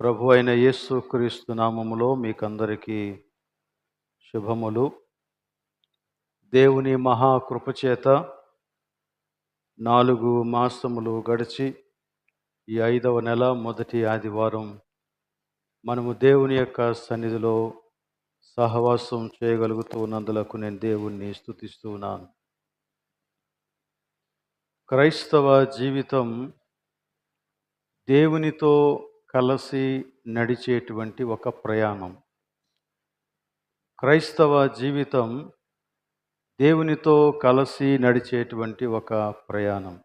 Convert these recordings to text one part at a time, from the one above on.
ప్రభు అయిన యేసు క్రీస్తు నామములో మీకందరికీ శుభములు. దేవుని మహాకృపచేత 4 మాసములు గడిచి ఈ 5వ నెల మొదటి ఆదివారం మనము దేవుని యొక్క సన్నిధిలో సహవాసం చేయగలుగుతూ ఉన్నందులకు నేను దేవుణ్ణి స్తుతిస్తూ ఉన్నాను. క్రైస్తవ జీవితం దేవునితో కలిసి నడిచేటువంటి ఒక ప్రయాణం. క్రైస్తవ జీవితం దేవునితో కలిసి నడిచేటువంటి ఒక ప్రయాణం.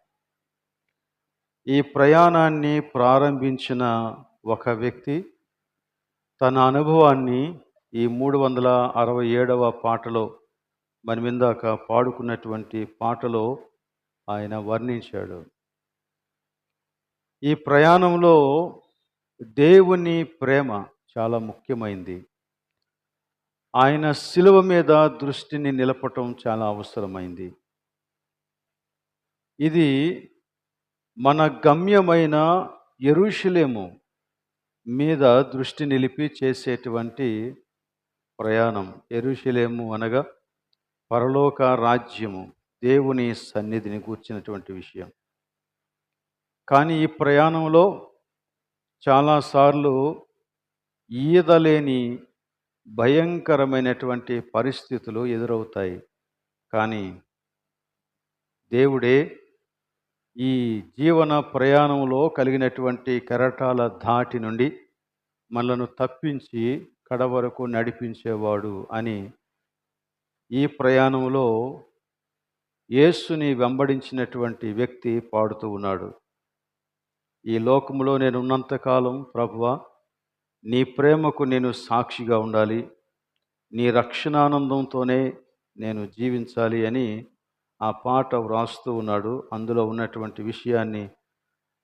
ఈ ప్రయాణాన్ని ప్రారంభించిన ఒక వ్యక్తి తన అనుభవాన్ని ఈ 367వ పాటలో మనమిందాక పాడుకున్నటువంటి పాటలో ఆయన వర్ణించాడు. ఈ ప్రయాణంలో దేవుని ప్రేమ చాలా ముఖ్యమైంది. ఆయన శిలువ మీద దృష్టిని నిలపటం చాలా అవసరమైంది. ఇది మన గమ్యమైన యెరూషలేము మీద దృష్టి నిలిపి చేసేటువంటి ప్రయాణం. యెరూషలేము అనగా పరలోక రాజ్యము, దేవుని సన్నిధిని గూర్చినటువంటి విషయం. కానీ ఈ ప్రయాణంలో చాలాసార్లు ఈదలేని భయంకరమైనటువంటి పరిస్థితులు ఎదురవుతాయి. కానీ దేవుడే ఈ జీవన ప్రయాణంలో కలిగినటువంటి కెరటాల ధాటి నుండి మనలను తప్పించి కడవరకు నడిపించేవాడు అని ఈ ప్రయాణంలో యేసుని వెంబడించినటువంటి వ్యక్తి పాడుతూ ఉన్నాడు. ఈ లోకములో నేను ఉన్నంతకాలం ప్రభువా, నీ ప్రేమకు నేను సాక్షిగా ఉండాలి, నీ రక్షణానందంతోనే నేను జీవించాలి అని ఆ పాట వ్రాస్తూ ఉన్నాడు. అందులో ఉన్నటువంటి విషయాన్ని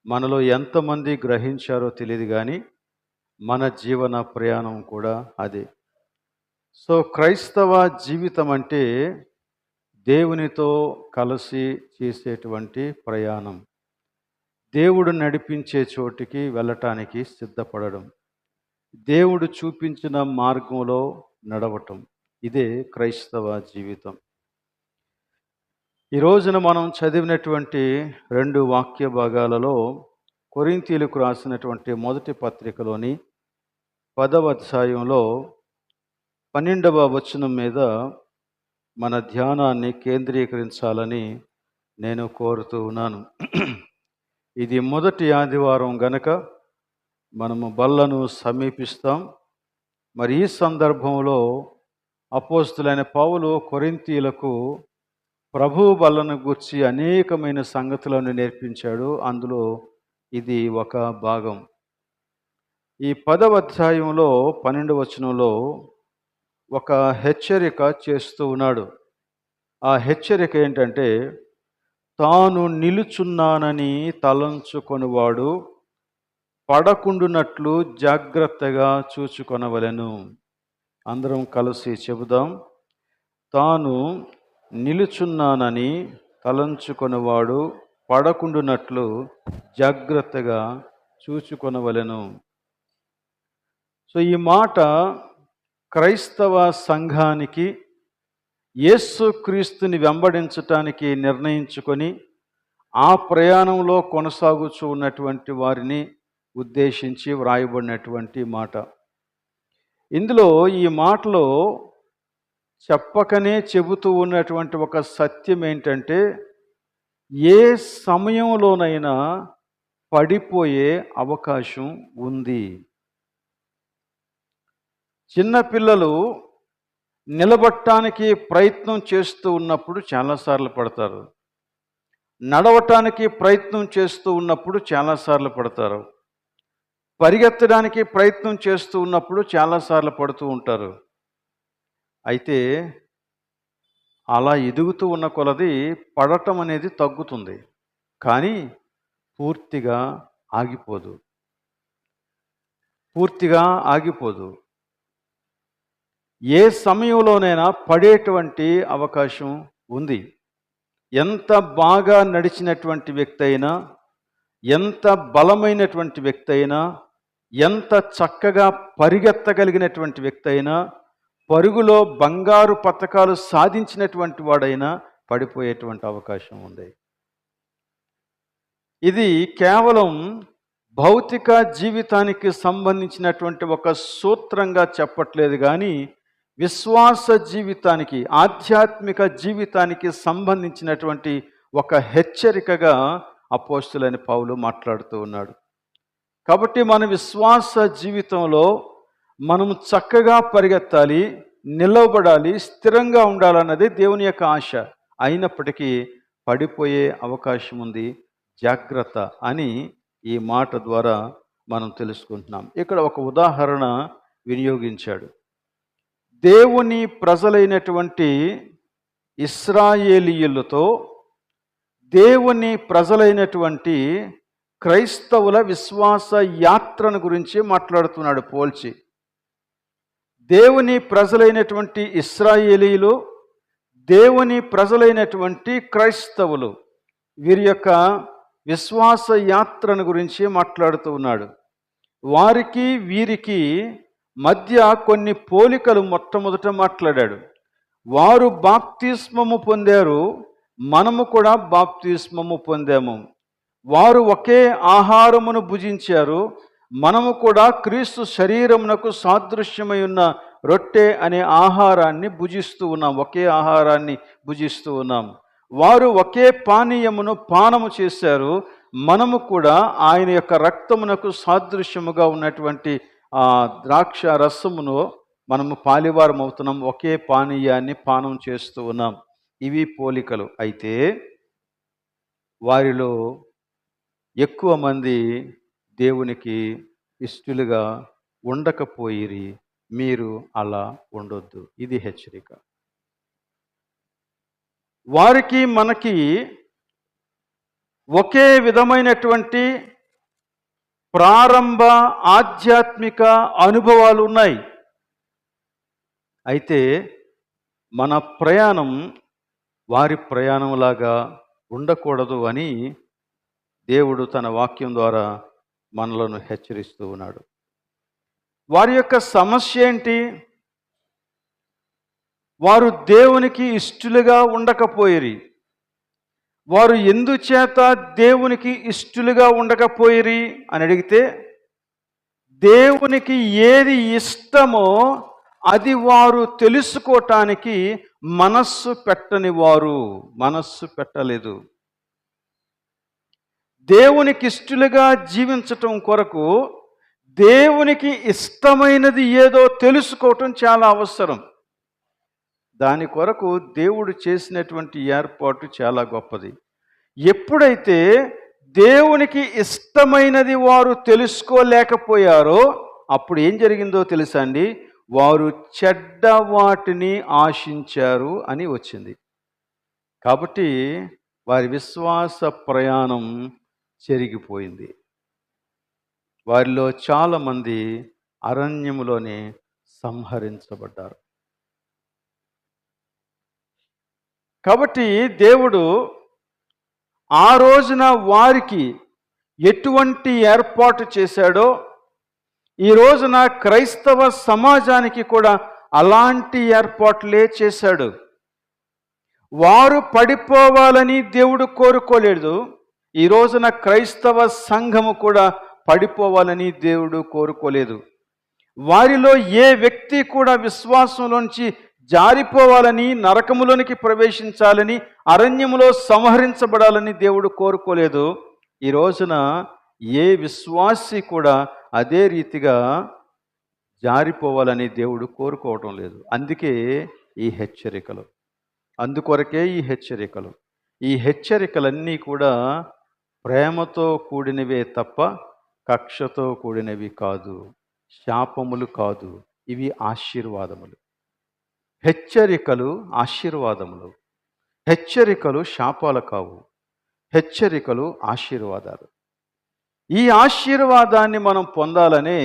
మనలో ఎంతమంది గ్రహించారో తెలియదు, కానీ మన జీవన ప్రయాణం కూడా అదే. సో క్రైస్తవ జీవితం అంటే దేవునితో కలిసి చేసేటువంటి ప్రయాణం. దేవుడు నడిపించే చోటికి వెళ్ళటానికి సిద్ధపడడం, దేవుడు చూపించిన మార్గంలో నడవటం, ఇదే క్రైస్తవ జీవితం. ఈ రోజున మనం చదివినటువంటి 2 వాక్య భాగాలలో కొరింథీయులకు రాసినటువంటి మొదటి పత్రికలోని 10వ అధ్యాయంలో 12వ వచనం మీద మన ధ్యానాన్ని కేంద్రీకరించాలని నేను కోరుతూ ఉన్నాను. ఇది మొదటి ఆదివారం గనక మనము బల్లను సమీపిస్తాం. మరి ఈ సందర్భంలో అపోస్తులైన పౌలు కొరింథీయులకు ప్రభువు బల్లను గూర్చి అనేకమైన సంగతులను నేర్పించాడు. అందులో ఇది ఒక భాగం. ఈ 10వ అధ్యాయంలో 12వ వచనంలో ఒక హెచ్చరిక చేస్తూ ఉన్నాడు. ఆ హెచ్చరిక ఏంటంటే, తాను నిలుచున్నానని తలంచుకొనివాడు పడకుండునట్లు జాగ్రత్తగా చూచుకొనవలెను. అందరం కలిసి చెబుదాం. తాను నిలుచున్నానని తలంచుకొనివాడు పడకుండునట్లు జాగ్రత్తగా చూచుకొనవలెను. సో ఈ మాట క్రైస్తవ సంఘానికి యేసుక్రీస్తుని వెంబడించటానికి నిర్ణయించుకొని ఆ ప్రయాణంలో కొనసాగుతూ ఉన్నటువంటి వారిని ఉద్దేశించి వ్రాయబడినటువంటి మాట. ఇందులో ఈ మాటలో చెప్పకనే చెబుతూ ఉన్నటువంటి ఒక సత్యం ఏంటంటే, ఏ సమయంలోనైనా పడిపోయే అవకాశం ఉంది. చిన్నపిల్లలు నిలబడటానికి ప్రయత్నం చేస్తూ ఉన్నప్పుడు చాలాసార్లు పడతారు. నడవటానికి ప్రయత్నం చేస్తూ ఉన్నప్పుడు చాలాసార్లు పడతారు. పరిగెత్తడానికి ప్రయత్నం చేస్తూ ఉన్నప్పుడు చాలాసార్లు పడుతూ ఉంటారు. అయితే అలా ఎదుగుతూ ఉన్న కొలది పడటం అనేది తగ్గుతుంది, కానీ పూర్తిగా ఆగిపోదు. ఏ సమయంలోనైనా పడేటువంటి అవకాశం ఉంది. ఎంత బాగా నడిచినటువంటి వ్యక్తి అయినా, ఎంత బలమైనటువంటి వ్యక్తి అయినా, ఎంత చక్కగా పరిగెత్తగలిగినటువంటి వ్యక్తి అయినా, పరుగులో బంగారు పతకాలు సాధించినటువంటి వాడైనా పడిపోయేటువంటి అవకాశం ఉంది. ఇది కేవలం భౌతిక జీవితానికి సంబంధించినటువంటి ఒక సూత్రంగా చెప్పట్లేదు, కానీ విశ్వాస జీవితానికి, ఆధ్యాత్మిక జీవితానికి సంబంధించినటువంటి ఒక హెచ్చరికగా అపోస్తలుడైన పౌలు మాట్లాడుతూ ఉన్నాడు. కాబట్టి మన విశ్వాస జీవితంలో మనం చక్కగా పరిగెత్తాలి, నిలవబడాలి, స్థిరంగా ఉండాలన్నది దేవుని యొక్క ఆశ. అయినప్పటికీ పడిపోయే అవకాశం ఉంది, జాగ్రత్త అని ఈ మాట ద్వారా మనం తెలుసుకుంటున్నాం. ఇక్కడ ఒక ఉదాహరణ వినియోగించాడు. దేవుని ప్రజలైనటువంటి ఇశ్రాయేలీయులతో దేవుని ప్రజలైనటువంటి క్రైస్తవుల విశ్వాస యాత్రను గురించి మాట్లాడుతున్నాడు పోల్చి. దేవుని ప్రజలైనటువంటి ఇశ్రాయేలీయులు, దేవుని ప్రజలైనటువంటి క్రైస్తవులు, వీరి యొక్క విశ్వాస యాత్రను గురించి మాట్లాడుతూ ఉన్నాడు. వారికి వీరికి మధ్య కొన్ని పోలికలు మొట్టమొదట మాట్లాడాడు. వారు బాప్తిస్మము పొందారు, మనము కూడా బాప్తిస్మము పొందాము. వారు ఒకే ఆహారమును భుజించారు, మనము కూడా క్రీస్తు శరీరమునకు సాదృశ్యమై ఉన్న రొట్టె అనే ఆహారాన్ని భుజిస్తూ ఉన్నాం, ఒకే ఆహారాన్ని భుజిస్తూ ఉన్నాం. వారు ఒకే పానీయమును పానము చేశారు, మనము కూడా ఆయన యొక్క రక్తమునకు సాదృశ్యముగా ఉన్నటువంటి ద్రాక్ష రసమును మనము పాలివారం అవుతున్నాం, ఒకే పానీయాన్ని పానం చేస్తూ ఉన్నాం. ఇవి పోలికలు. అయితే వారిలో ఎక్కువ మంది దేవునికి ఇష్టలుగా ఉండకపోయిరి. మీరు అలా ఉండొద్దు. ఇది హెచ్చరిక. వారికి మనకి ఒకే విధమైనటువంటి ప్రారంభ ఆధ్యాత్మిక అనుభవాలు ఉన్నాయి. అయితే మన ప్రయాణం వారి ప్రయాణంలాగా ఉండకూడదు అని దేవుడు తన వాక్యం ద్వారా మనలను హెచ్చరిస్తూ ఉన్నాడు. వారి యొక్క సమస్య ఏంటి? వారు దేవునికి ఇష్టలుగా ఉండకపోయిరి. వారు ఎందుచేత దేవునికి ఇష్టలుగా ఉండకపోయిరి అని అడిగితే, దేవునికి ఏది ఇష్టమో అది వారు తెలుసుకోవటానికి మనస్సు పెట్టలేదు. దేవునికి ఇష్టలుగా జీవించటం కొరకు దేవునికి ఇష్టమైనది ఏదో తెలుసుకోవటం చాలా అవసరం. దాని కొరకు దేవుడు చేసినటువంటి ఏర్పాటు చాలా గొప్పది. ఎప్పుడైతే దేవునికి ఇష్టమైనది వారు తెలుసుకోలేకపోయారో అప్పుడు ఏం జరిగిందో తెలుసా అండి? వారు చెడ్డ వాటిని ఆశించారు అని వచ్చింది. కాబట్టి వారి విశ్వాస ప్రయాణం చెరిగిపోయింది. వారిలో చాలామంది అరణ్యములోనే సంహరించబడ్డారు. కాబట్టి దేవుడు ఆ రోజున వారికి ఎటువంటి ఏర్పాటు చేశాడో ఈ రోజున క్రైస్తవ సమాజానికి కూడా అలాంటి ఏర్పాట్లే చేశాడు. వారు పడిపోవాలని దేవుడు కోరుకోలేదు. ఈ రోజున క్రైస్తవ సంఘము కూడా పడిపోవాలని దేవుడు కోరుకోలేదు. వారిలో ఏ వ్యక్తి కూడా విశ్వాసంలోంచి జారిపోవాలని, నరకములోనికి ప్రవేశించాలని, అరణ్యములో సంహరించబడాలని దేవుడు కోరుకోలేదు. ఈ రోజున ఏ విశ్వాసి కూడా అదే రీతిగా జారిపోవాలని దేవుడు కోరుకోవటం లేదు. అందుకే ఈ హెచ్చరికలు, అందుకొరకే ఈ హెచ్చరికలు. ఈ హెచ్చరికలన్నీ కూడా ప్రేమతో కూడినవే తప్ప కక్షతో కూడినవి కాదు, శాపములు కాదు. ఇవి ఆశీర్వాదములు. హెచ్చరికలు ఆశీర్వాదములు, హెచ్చరికలు శాపాలు కావు. హెచ్చరికలు ఆశీర్వాదాలు. ఈ ఆశీర్వాదాన్ని మనం పొందాలనే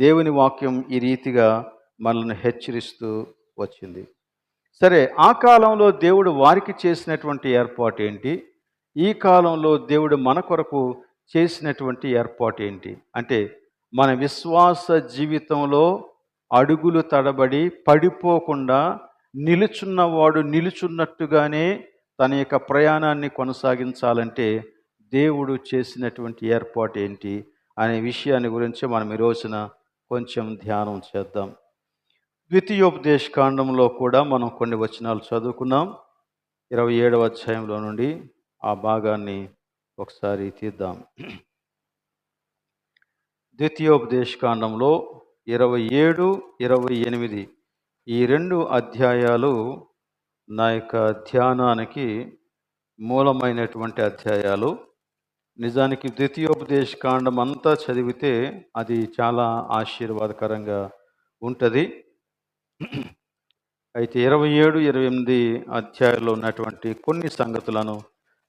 దేవుని వాక్యం ఈ రీతిగా మనల్ని హెచ్చరిస్తూ వచ్చింది. సరే, ఆ కాలంలో దేవుడు వారికి చేసినటువంటి ఏర్పాటు ఏంటి? ఈ కాలంలో దేవుడు మన కొరకు చేసినటువంటి ఏర్పాటు ఏంటి? అంటే మన విశ్వాస జీవితంలో అడుగులు తడబడి పడిపోకుండా నిలుచున్నవాడు నిలుచున్నట్టుగానే తన యొక్క ప్రయాణాన్ని కొనసాగించాలంటే దేవుడు చేసినటువంటి ఏర్పాటు ఏంటి అనే విషయాన్ని గురించి మనం ఈ రోజున కొంచెం ధ్యానం చేద్దాం. ద్వితీయోపదేశ కాండంలో కూడా మనం కొన్ని వచనాలు చదువుకున్నాం. 27వ అధ్యాయంలో నుండి ఆ భాగాన్ని ఒకసారి తీద్దాం. ద్వితీయోపదేశ కాండంలో 27, 28 ఈ 2 అధ్యాయాలు నా యొక్క ధ్యానానికి మూలమైనటువంటి అధ్యాయాలు. నిజానికి ద్వితీయోపదేశ కాండం అంతా చదివితే అది చాలా ఆశీర్వాదకరంగా ఉంటుంది. అయితే 27, 28 అధ్యాయాల్లో ఉన్నటువంటి కొన్ని సంగతులను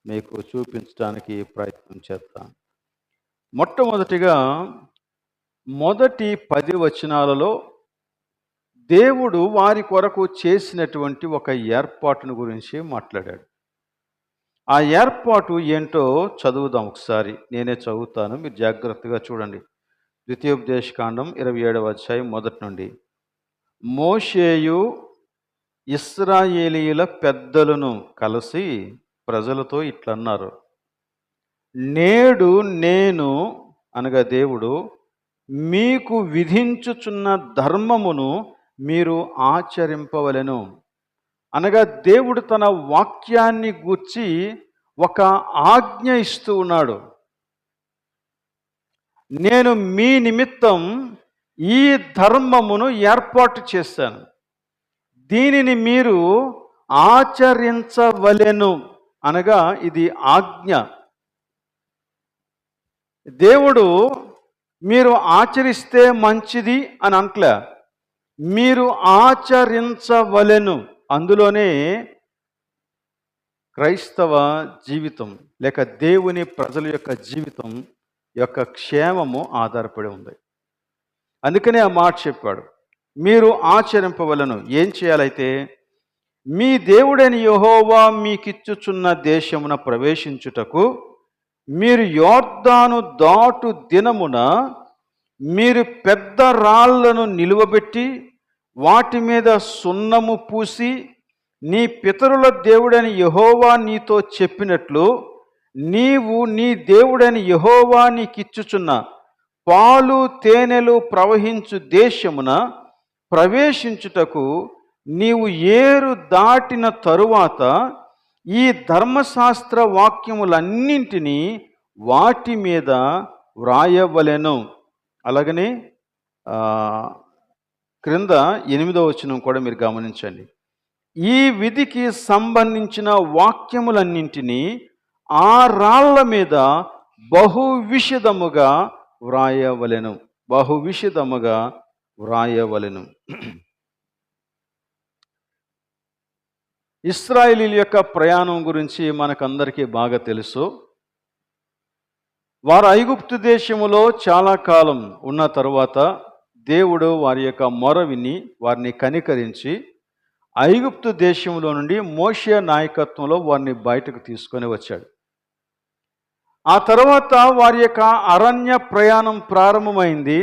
మీకు చూపించడానికి ప్రయత్నం చేస్తాను. మొట్టమొదటిగా మొదటి 10 వచనాలలో దేవుడు వారి కొరకు చేసినటువంటి ఒక ఏర్పాటును గురించి మాట్లాడాడు. ఆ ఏర్పాటు ఏంటో చదువుదాం ఒకసారి. నేనే చదువుతాను, మీరు జాగ్రత్తగా చూడండి. ద్వితీయోపదేశ కాండం 27వ అధ్యాయం మొదటి నుండి. మోషేయు ఇశ్రాయేలీయుల పెద్దలను కలిసి ప్రజలతో ఇట్లన్నారు, నేడు నేను అనగా దేవుడు మీకు విధించుచున్న ధర్మమును మీరు ఆచరింపవలెను. అనగా దేవుడు తన వాక్యాన్ని గూర్చి ఒక ఆజ్ఞ ఇస్తూ ఉన్నాడు. నేను మీ నిమిత్తం ఈ ధర్మమును ఏర్పాటు చేశాను, దీనిని మీరు ఆచరించవలెను. అనగా ఇది ఆజ్ఞ. దేవుడు మీరు ఆచరిస్తే మంచిది అని అంటలే, మీరు ఆచరించవలెను. అందులోనే క్రైస్తవ జీవితం లేక దేవుని ప్రజల యొక్క జీవితం యొక్క క్షేమము ఆధారపడి ఉంది. అందుకనే ఆ మాట చెప్పాడు, మీరు ఆచరింపవలను. ఏం చేయాలైతే, మీ దేవుడైన యెహోవా మీకిచ్చుచున్న దేశమున ప్రవేశించుటకు మీరు యోర్దాను దాటు దినమున మీరు పెద్ద రాళ్లను నిలువబెట్టి వాటి మీద సున్నము పూసి, నీ పితరుల దేవుడైన యెహోవా నీతో చెప్పినట్లు నీవు నీ దేవుడైన యెహోవా నీకిచ్చుచున్న పాలు తేనెలు ప్రవహించు దేశమున ప్రవేశించుటకు నీవు ఏరు దాటిన తరువాత ఈ ధర్మశాస్త్ర వాక్యములన్నింటినీ వాటి మీద వ్రాయవలెను. అలాగనే క్రింద 8వ వచనం కూడా మీరు గమనించండి. ఈ విధికి సంబంధించిన వాక్యములన్నింటినీ ఆ రాళ్ల మీద బహువిషదముగా వ్రాయవలెను. బహువిషదముగా వ్రాయవలెను. ఇశ్రాయేలీయుల యొక్క ప్రయాణం గురించి మనకందరికీ బాగా తెలుసు. వారు ఐగుప్తు దేశములో చాలా కాలం ఉన్న తరువాత దేవుడు వారి యొక్క మొర విని వారిని కనికరించి ఐగుప్తు దేశంలో నుండి మోషే నాయకత్వంలో వారిని బయటకు తీసుకొని వచ్చాడు. ఆ తర్వాత వారి యొక్క అరణ్య ప్రయాణం ప్రారంభమైంది.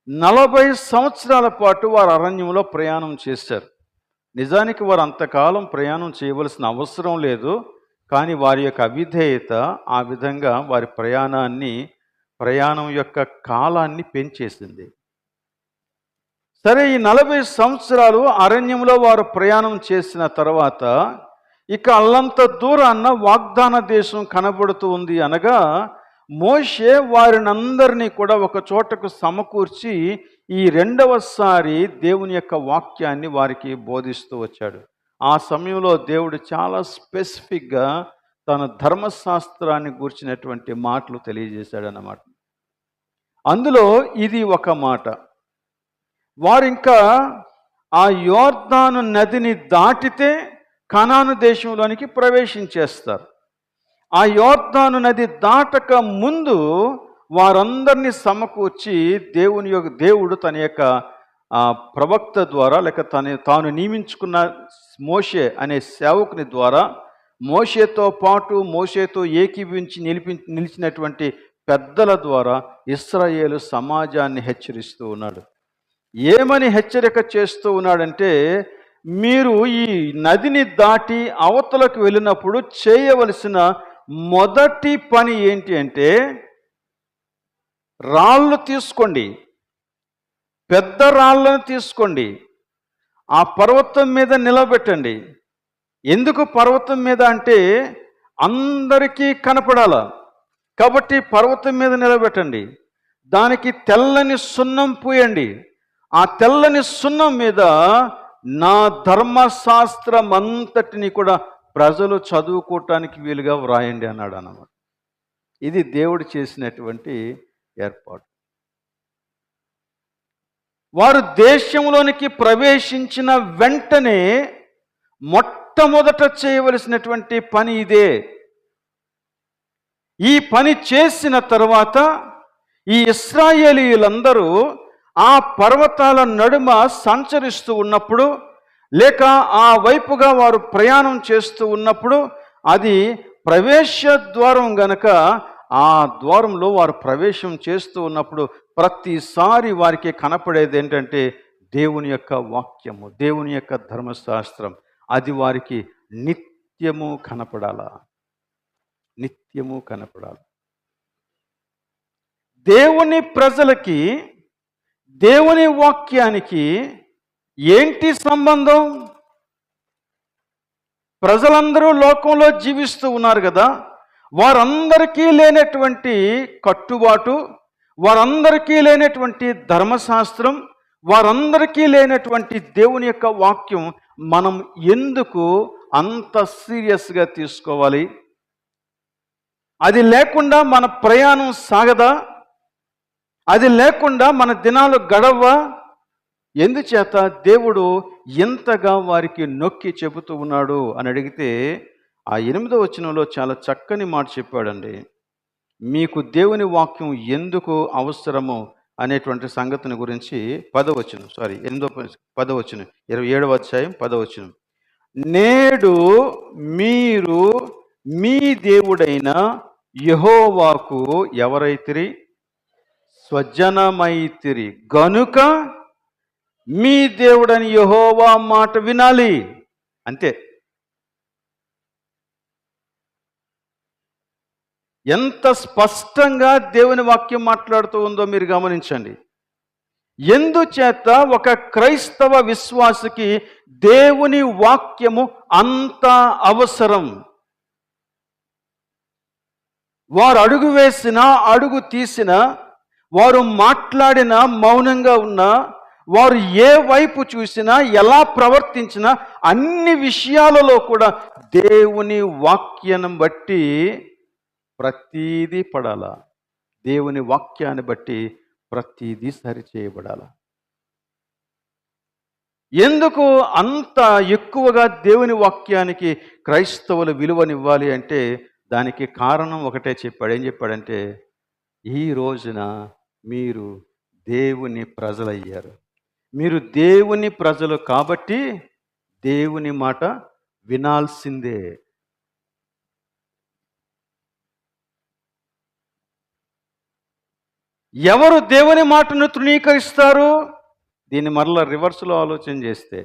40 సంవత్సరాల పాటు వారు అరణ్యంలో ప్రయాణం చేశారు. నిజానికి వారు అంతకాలం ప్రయాణం చేయవలసిన అవసరం లేదు, కానీ వారి యొక్క అవిధేయత ఆ విధంగా వారి ప్రయాణం యొక్క కాలాన్ని పెంచేసింది. సరే, ఈ 40 సంవత్సరాలు అరణ్యంలో వారు ప్రయాణం చేసిన తర్వాత ఇక అల్లంత దూరాన్న వాగ్దాన దేశం కనబడుతూ ఉంది. అనగా మోషే వారినందరినీ కూడా ఒక చోటకు సమకూర్చి ఈ 2వసారి దేవుని యొక్క వాక్యాన్ని వారికి బోధిస్తూ వచ్చాడు. ఆ సమయంలో దేవుడు చాలా స్పెసిఫిక్గా తన ధర్మశాస్త్రాన్ని గూర్చినటువంటి మాటలు తెలియజేశాడు అన్నమాట. అందులో ఇది ఒక మాట. వారింకా ఆ యోర్దాను నదిని దాటితే కనాను దేశంలోనికి ప్రవేశించేస్తారు. ఆ యోర్దాను నది దాటక ముందు వారందరినీ సమకూర్చి దేవుడు తన యొక్క ప్రవక్త ద్వారా లేక తాను నియమించుకున్న మోషే అనే సేవకుని ద్వారా మోషేతో పాటు మోషేతో ఏకీభవించి నిలిచినటువంటి పెద్దల ద్వారా ఇశ్రాయేలు సమాజాన్ని హెచ్చరిస్తూ ఉన్నాడు. ఏమని హెచ్చరిక చేస్తూ ఉన్నాడంటే, మీరు ఈ నదిని దాటి అవతలకు వెళ్ళినప్పుడు చేయవలసిన మొదటి పని ఏంటి అంటే, రాళ్ళు తీసుకోండి, పెద్ద రాళ్ళను తీసుకోండి, ఆ పర్వతం మీద నిలబెట్టండి. ఎందుకు పర్వతం మీద అంటే అందరికీ కనపడాల కాబట్టి పర్వతం మీద నిలబెట్టండి. దానికి తెల్లని సున్నం పూయండి. ఆ తెల్లని సున్నం మీద నా ధర్మశాస్త్రం అంతటిని కూడా ప్రజలు చదువుకోవటానికి వీలుగా వ్రాయండి అన్నాడు అన్నమాట. ఇది దేవుడు చేసినటువంటి ఏర్పాటు. వారు దేశంలోనికి ప్రవేశించిన వెంటనే మొట్టమొదట చేయవలసినటువంటి పని ఇదే. ఈ పని చేసిన తర్వాత ఈ ఇశ్రాయేలీయులందరూ ఆ పర్వతాల నడుమ సంచరిస్తూ ఉన్నప్పుడు, లేక ఆ వైపుగా వారు ప్రయాణం చేస్తూ ఉన్నప్పుడు, అది ప్రవేశ ద్వారం గనక ఆ ద్వారంలో వారు ప్రవేశం చేస్తూ ఉన్నప్పుడు ప్రతిసారి వారికి కనపడేది ఏంటంటే దేవుని యొక్క వాక్యము, దేవుని యొక్క ధర్మశాస్త్రం. అది వారికి నిత్యము కనపడాల, నిత్యము కనపడాలి. దేవుని ప్రజలకి దేవుని వాక్యానికి ఏంటి సంబంధం? ప్రజలందరూ లోకంలో జీవిస్తూ ఉన్నారు కదా, వారందరికీ లేనటువంటి కట్టుబాటు, వారందరికీ లేనటువంటి ధర్మశాస్త్రం, వారందరికీ లేనటువంటి దేవుని యొక్క వాక్యం మనం ఎందుకు అంత సీరియస్గా తీసుకోవాలి? అది లేకుండా మన ప్రయాణం సాగదా? అది లేకుండా మన దినాలు గడవా? ఎందుచేత దేవుడు ఎంతగా వారికి నొక్కి చెబుతూ ఉన్నాడు అని అడిగితే, ఆ 8వ వచనంలో చాలా చక్కని మాట చెప్పాడండి. మీకు దేవుని వాక్యం ఎందుకు అవసరము అనేటువంటి సంగతిని గురించి 10వ వచనం, 27వ అధ్యాయం 10వ వచనం. నేడు మీరు మీ దేవుడైన యెహోవాకు ఎవరైతిరి? స్వజనమైతిరి గనుక మీ దేవుడని యెహోవా మాట వినాలి. అంతే. ఎంత స్పష్టంగా దేవుని వాక్యం మాట్లాడుతూ ఉందో మీరు గమనించండి. ఎందుచేత ఒక క్రైస్తవ విశ్వాసికి దేవుని వాక్యము అంత అవసరం. వారు అడుగు వేసినా, అడుగు తీసినా, వారు మాట్లాడినా, మౌనంగా ఉన్నా, వారు ఏ వైపు చూసినా, ఎలా ప్రవర్తించినా, అన్ని విషయాలలో కూడా దేవుని వాక్యాన్ని బట్టి ప్రతీదీ పడాలా. దేవుని వాక్యాన్ని బట్టి ప్రతీదీ సరిచేయబడాల. ఎందుకు అంత ఎక్కువగా దేవుని వాక్యానికి క్రైస్తవులు విలువనివ్వాలి అంటే దానికి కారణం ఒకటే చెప్పాడు. ఏం చెప్పాడంటే, ఈ రోజున మీరు దేవుని ప్రజలయ్యారు. మీరు దేవుని ప్రజలు కాబట్టి దేవుని మాట వినాల్సిందే. ఎవరు దేవుని మాటను తృణీకరిస్తారు? దీన్ని మరలా రివర్స్లో ఆలోచన చేస్తే,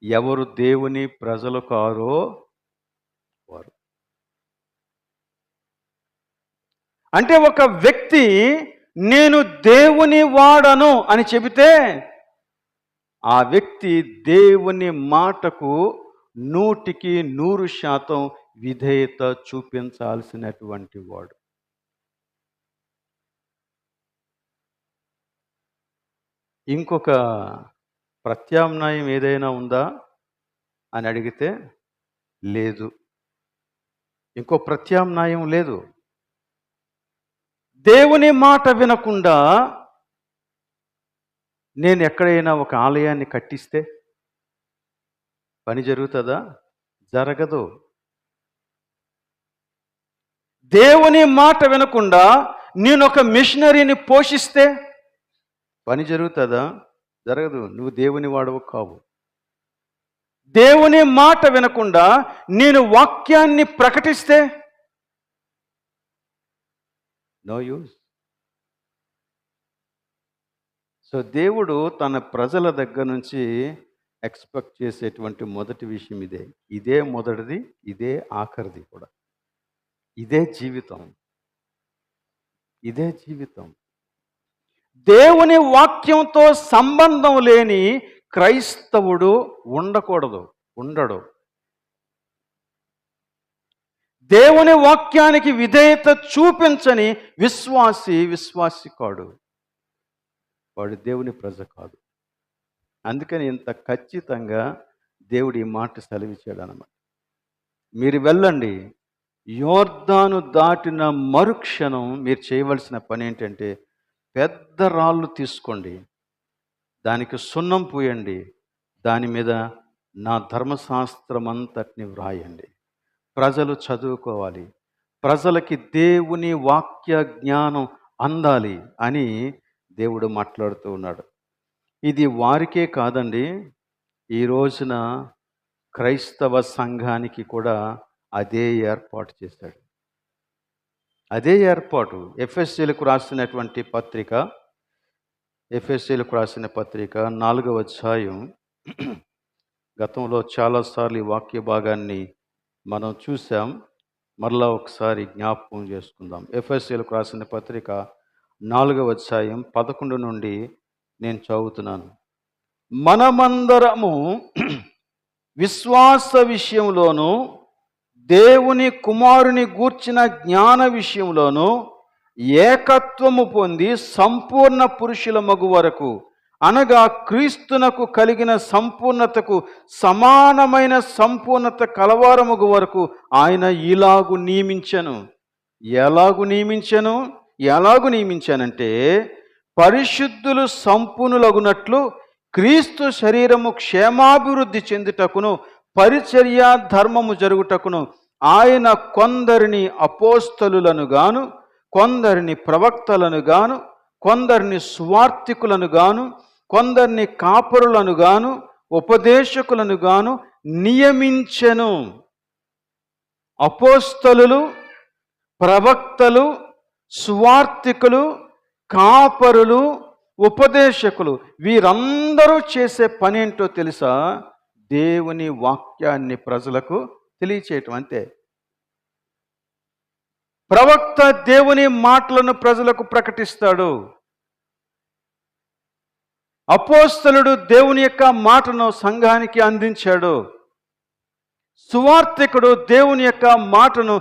ఎవరు దేవుని ప్రజలు కారో వారు. అంటే ఒక వ్యక్తి నేను దేవుని వాడను అని చెబితే ఆ వ్యక్తి దేవుని మాటకు 100% విధేయత చూపించాల్సినటువంటి వాడు. ఇంకొక ప్రత్యామ్నాయం ఏదైనా ఉందా అని అడిగితే లేదు. ఇంకో ప్రత్యామ్నాయం లేదు. దేవుని మాట వినకుండా నేను ఎక్కడైనా ఒక ఆలయాన్ని కట్టిస్తే పని జరుగుతుందా? జరగదు. దేవుని మాట వినకుండా నేను ఒక మిషనరీని పోషిస్తే పని జరుగుతుందా? జరగదు. నువ్వు దేవుని వాడవు కావు. దేవుని మాట వినకుండా నేను వాక్యాన్ని ప్రకటిస్తే నో యూస్. సో దేవుడు తన ప్రజల దగ్గర నుంచి ఎక్స్పెక్ట్ చేసేటువంటి మొదటి విషయం ఇదే. ఇదే మొదటిది, ఇదే ఆఖరిది కూడా. ఇదే జీవితం. ఇదే జీవితం. దేవుని వాక్యంతో సంబంధం లేని క్రైస్తవుడు ఉండడు. దేవుని వాక్యానికి విధేయత చూపించని విశ్వాసి కాడు. వాడు దేవుని ప్రజ కాదు. అందుకని ఇంత ఖచ్చితంగా దేవుడు ఈ మాట సెలవిచ్చాడు అన్నమాట. మీరు వెళ్ళండి, యోర్దాను దాటిన మరుక్షణం మీరు చేయవలసిన పని ఏంటంటే, పెద్ద రాళ్ళు తీసుకోండి, దానికి సున్నం పూయండి, దాని మీద నా ధర్మశాస్త్రం అంతటిని వ్రాయండి. ప్రజలు చదువుకోవాలి, ప్రజలకి దేవుని వాక్య జ్ఞానం అందాలి అని దేవుడు మాట్లాడుతూ ఉన్నాడు. ఇది వారికే కాదండి, ఈ రోజున క్రైస్తవ సంఘానికి కూడా అదే ఏర్పాటు చేశాడు. అదే ఏర్పాటు. ఎఫెసీయులకు రాసినటువంటి పత్రిక, ఎఫెసీయులకు రాసిన పత్రిక 4వ అధ్యాయం. గతంలో చాలాసార్లు ఈ వాక్య భాగాన్ని మనం చూసాం. మరలా ఒకసారి జ్ఞాపకం చేసుకుందాం. ఎఫెసీయులకు రాసిన పత్రిక 4వ అధ్యాయం 11 నుండి నేను చదువుతున్నాను. మనమందరము విశ్వాస విషయంలోనూ దేవుని కుమారుని గూర్చిన జ్ఞాన విషయంలోనూ ఏకత్వము పొంది సంపూర్ణ పురుషుల మగు వరకు, అనగా క్రీస్తునకు కలిగిన సంపూర్ణతకు సమానమైన సంపూర్ణత కలవారమగు వరకు ఆయన ఇలాగు నియమించెను. ఎలాగు నియమించానంటే, పరిశుద్ధులు సంపూర్ణులగునట్లు క్రీస్తు శరీరము క్షేమాభివృద్ధి చెందుటకును పరిచర్య ధర్మము జరుగుటకును ఆయన కొందరిని అపోస్తలులను గాను, కొందరిని ప్రవక్తలను గాను, కొందరిని సువార్తికులను గాను, కొందరిని కాపరులను గాను, ఉపదేశకులను గాను నియమించెను. అపోస్తలులు, ప్రవక్తలు, సువార్తికులు, కాపరులు, ఉపదేశకులు వీరందరూ చేసే పని ఏంటో తెలుసా? దేవుని వాక్యాన్ని ప్రజలకు తెలియచేయటం. అంతే. ప్రవక్త దేవుని మాటలను ప్రజలకు ప్రకటిస్తాడు. అపోస్తలుడు దేవుని యొక్క మాటను సంఘానికి అందించాడు. సువార్తికుడు దేవుని యొక్క మాటను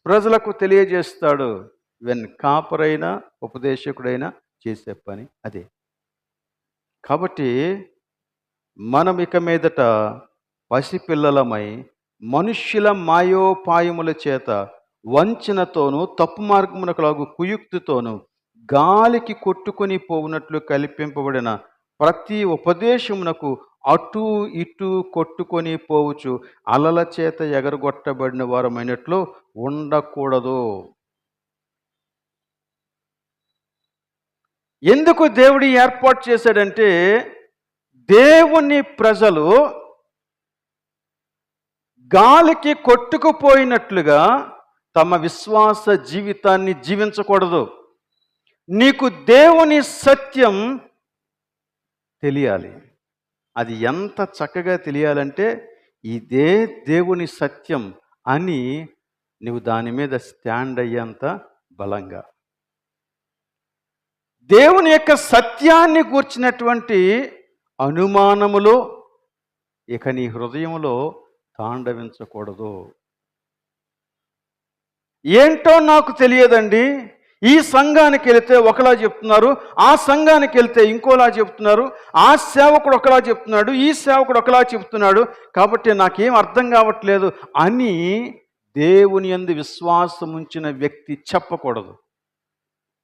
ప్రజలకు తెలియజేస్తాడు. ఈవెన్ కాపరైనా ఉపదేశకుడైనా చేసే పని అదే. కాబట్టి మనం ఇక మీదట పసిపిల్లలమై మనుష్యుల మాయోపాయముల చేత వంచనతోనూ తప్పు మార్గమునకు కుయుక్తితోనూ గాలికి కొట్టుకొని పోవునట్లు కల్పింపబడిన ప్రతి ఉపదేశమునకు అటు ఇటు కొట్టుకొని పోవచ్చు అలల చేత ఎగరగొట్టబడిన వారమైనట్లు ఉండకూడదు. ఎందుకు దేవుడు ఏర్పాటు చేశాడంటే, దేవుని ప్రజలు గాలికి కొట్టుకుపోయినట్లుగా తమ విశ్వాస జీవితాన్ని జీవించకూడదు. నీకు దేవుని సత్యం తెలియాలి. అది ఎంత చక్కగా తెలియాలంటే, ఇదే దేవుని సత్యం అని నువ్వు దాని మీద స్టాండ్ అయ్యేంత బలంగా. దేవుని యొక్క సత్యాన్ని గూర్చినటువంటి అనుమానములు ఇక నీ హృదయంలో తాండవించకూడదు. ఏంటో నాకు తెలియదండి, ఈ సంఘానికి వెళితే ఒకలా చెప్తున్నారు, ఆ సంఘానికి వెళ్తే ఇంకోలా చెప్తున్నారు, ఆ సేవకుడు ఒకలా చెప్తున్నాడు, ఈ సేవకుడు ఒకలా చెప్తున్నాడు, కాబట్టి నాకేం అర్థం కావట్లేదు అని దేవుని యందు విశ్వాసం ఉంచిన వ్యక్తి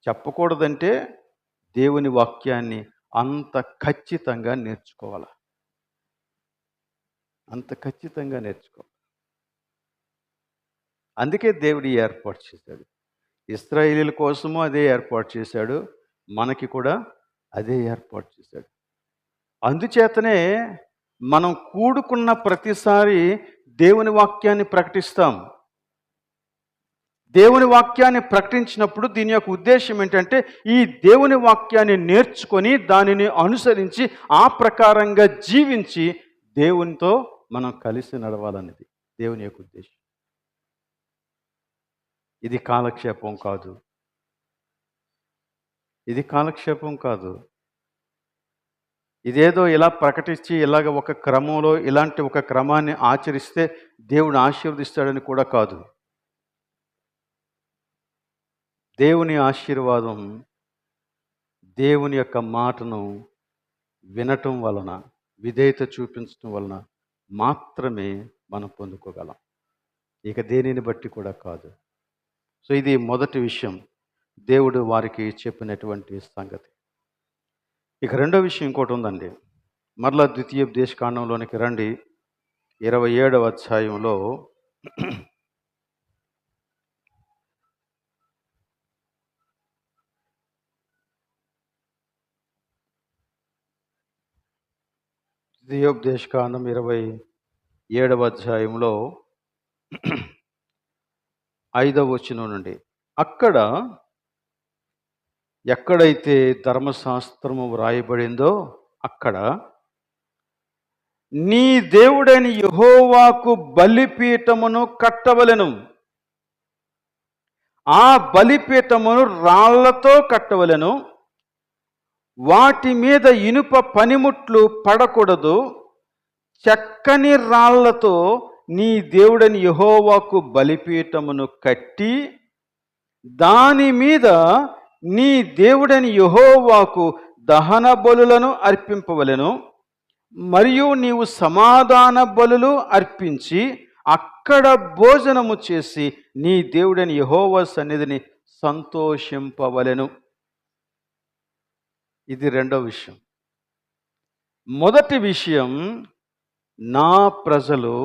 చెప్పకూడదంటే దేవుని వాక్యాన్ని అంత ఖచ్చితంగా నేర్చుకోవాలి. అందుకే దేవుడు ఏర్పాటు చేశాడు. ఇశ్రాయేలీయుల కోసము అదే ఏర్పాటు చేశాడు, మనకి కూడా అదే ఏర్పాటు చేశాడు. అందుచేతనే మనం కూడుకున్న ప్రతిసారి దేవుని వాక్యాన్ని ప్రకటిస్తాం. దేవుని వాక్యాన్ని ప్రకటించినప్పుడు దీని యొక్క ఉద్దేశం ఏంటంటే ఈ దేవుని వాక్యాన్ని నేర్చుకొని దానిని అనుసరించి ఆ ప్రకారంగా జీవించి దేవునితో మనం కలిసి నడవాలనేది దేవుని యొక్క ఉద్దేశం. ఇది కాలక్షేపం కాదు. ఇది కాలక్షేపం కాదు. ఇదేదో ఇలా ప్రకటించి ఇలాగ ఒక క్రమంలో ఇలాంటి ఒక క్రమాన్ని ఆచరిస్తే దేవుడు ఆశీర్వదిస్తాడని కూడా కాదు. దేవుని ఆశీర్వాదం దేవుని యొక్క మాటను వినటం వలన, విధేయత చూపించటం వలన మాత్రమే మనం పొందుకోగలం. ఇక దేనిని బట్టి కూడా కాదు. సో ఇది మొదటి విషయం, దేవుడు వారికి చెప్పినటువంటి సంగతి. ఇక రెండో విషయం ఇంకోటి ఉందండి. మరలా ద్వితీయోపదేశకాండంలోనికి రండి. 27వ అధ్యాయంలో 27వ అధ్యాయంలో 5వ వచనం నుండి, అక్కడ ఎక్కడైతే ధర్మశాస్త్రము వ్రాయబడిందో అక్కడ నీ దేవుడైన యెహోవాకు బలిపీఠమును కట్టవలెను. ఆ బలిపీఠమును రాళ్లతో కట్టవలెను. వాటి మీద ఇనుప పనిముట్లు పడకూడదు. చక్కని రాళ్లతో నీ దేవుడని యెహోవాకు బలిపీఠమును కట్టి దాని మీద నీ దేవుడని యెహోవాకు దహన బలులను అర్పింపవలెను. మరియు నీవు సమాధాన బలులు అర్పించి అక్కడ భోజనము చేసి నీ దేవుడని యెహోవా సన్నిధిని సంతోషింపవలెను. ఇది రెండో విషయం. మొదటి విషయం, నా ప్రజలు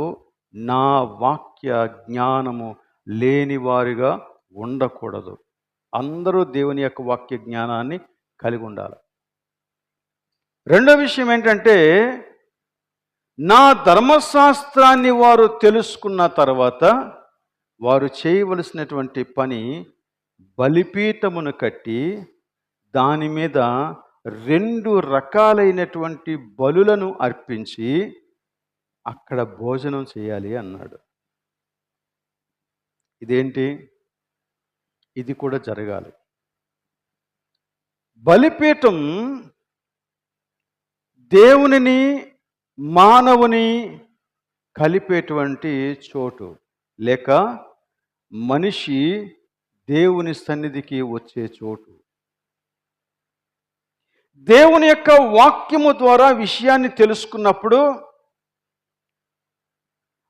నా వాక్య జ్ఞానము లేనివారిగా ఉండకూడదు. అందరూ దేవుని యొక్క వాక్య జ్ఞానాన్ని కలిగి ఉండాలి. రెండో విషయం ఏంటంటే, నా ధర్మశాస్త్రాన్ని వారు తెలుసుకున్న తర్వాత వారు చేయవలసినటువంటి పని బలిపీఠమును కట్టి దాని మీద 2 రకాలైనటువంటి బలులను అర్పించి అక్కడ భోజనం చేయాలి అన్నాడు. ఇదేంటి? ఇది కూడా జరగాలి. బలిపీఠం దేవునిని మానవుని కలిపేటువంటి చోటు, లేక మనిషి దేవుని సన్నిధికి వచ్చే చోటు. దేవుని యొక్క వాక్యము ద్వారా విషయాన్ని తెలుసుకున్నప్పుడు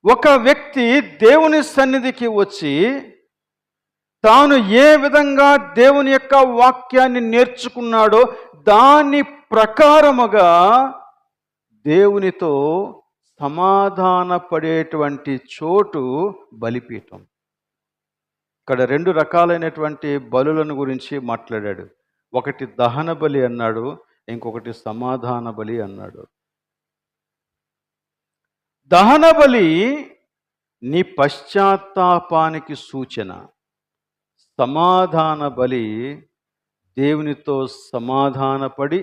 ఒక వ్యక్తి దేవుని సన్నిధికి వచ్చి తాను ఏ విధంగా దేవుని యొక్క వాక్యాన్ని నేర్చుకున్నాడో దాని ప్రకారముగా దేవునితో సమాధాన పడేటువంటి చోటు బలిపీఠం. ఇక్కడ 2 రకాలైనటువంటి బలులను గురించి మాట్లాడాడు. ఒకటి దహన బలి అన్నాడు, ఇంకొకటి సమాధాన బలి అన్నాడు. దహన బలి నీ పశ్చాత్తాపానికి సూచన. సమాధాన బలి దేవునితో సమాధానపడి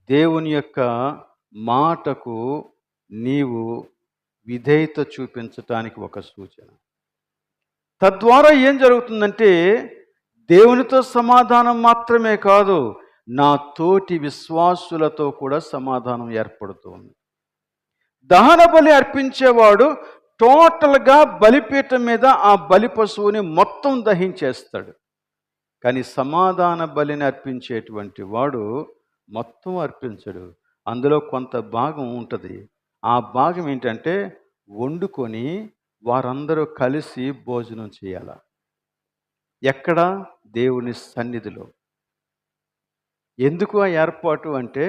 దేవుని యొక్క మాటకు నీవు విధేయత చూపించటానికి ఒక సూచన. తద్వారా ఏం జరుగుతుందంటే దేవునితో సమాధానం మాత్రమే కాదు, నా తోటి విశ్వాసులతో కూడా సమాధానం ఏర్పడుతుంది. దహన బలి అర్పించేవాడు టోటల్గా బలిపీఠం మీద ఆ బలి పశువుని మొత్తం దహించేస్తాడు. కానీ సమాధాన బలిని అర్పించేటువంటి వాడు మొత్తం అర్పించడు. అందులో కొంత భాగం ఉంటుంది. ఆ భాగం ఏంటంటే వండుకొని వారందరూ కలిసి భోజనం చేయాల. ఎక్కడ? దేవుని సన్నిధిలో. ఎందుకు ఆ ఏర్పాటు అంటే,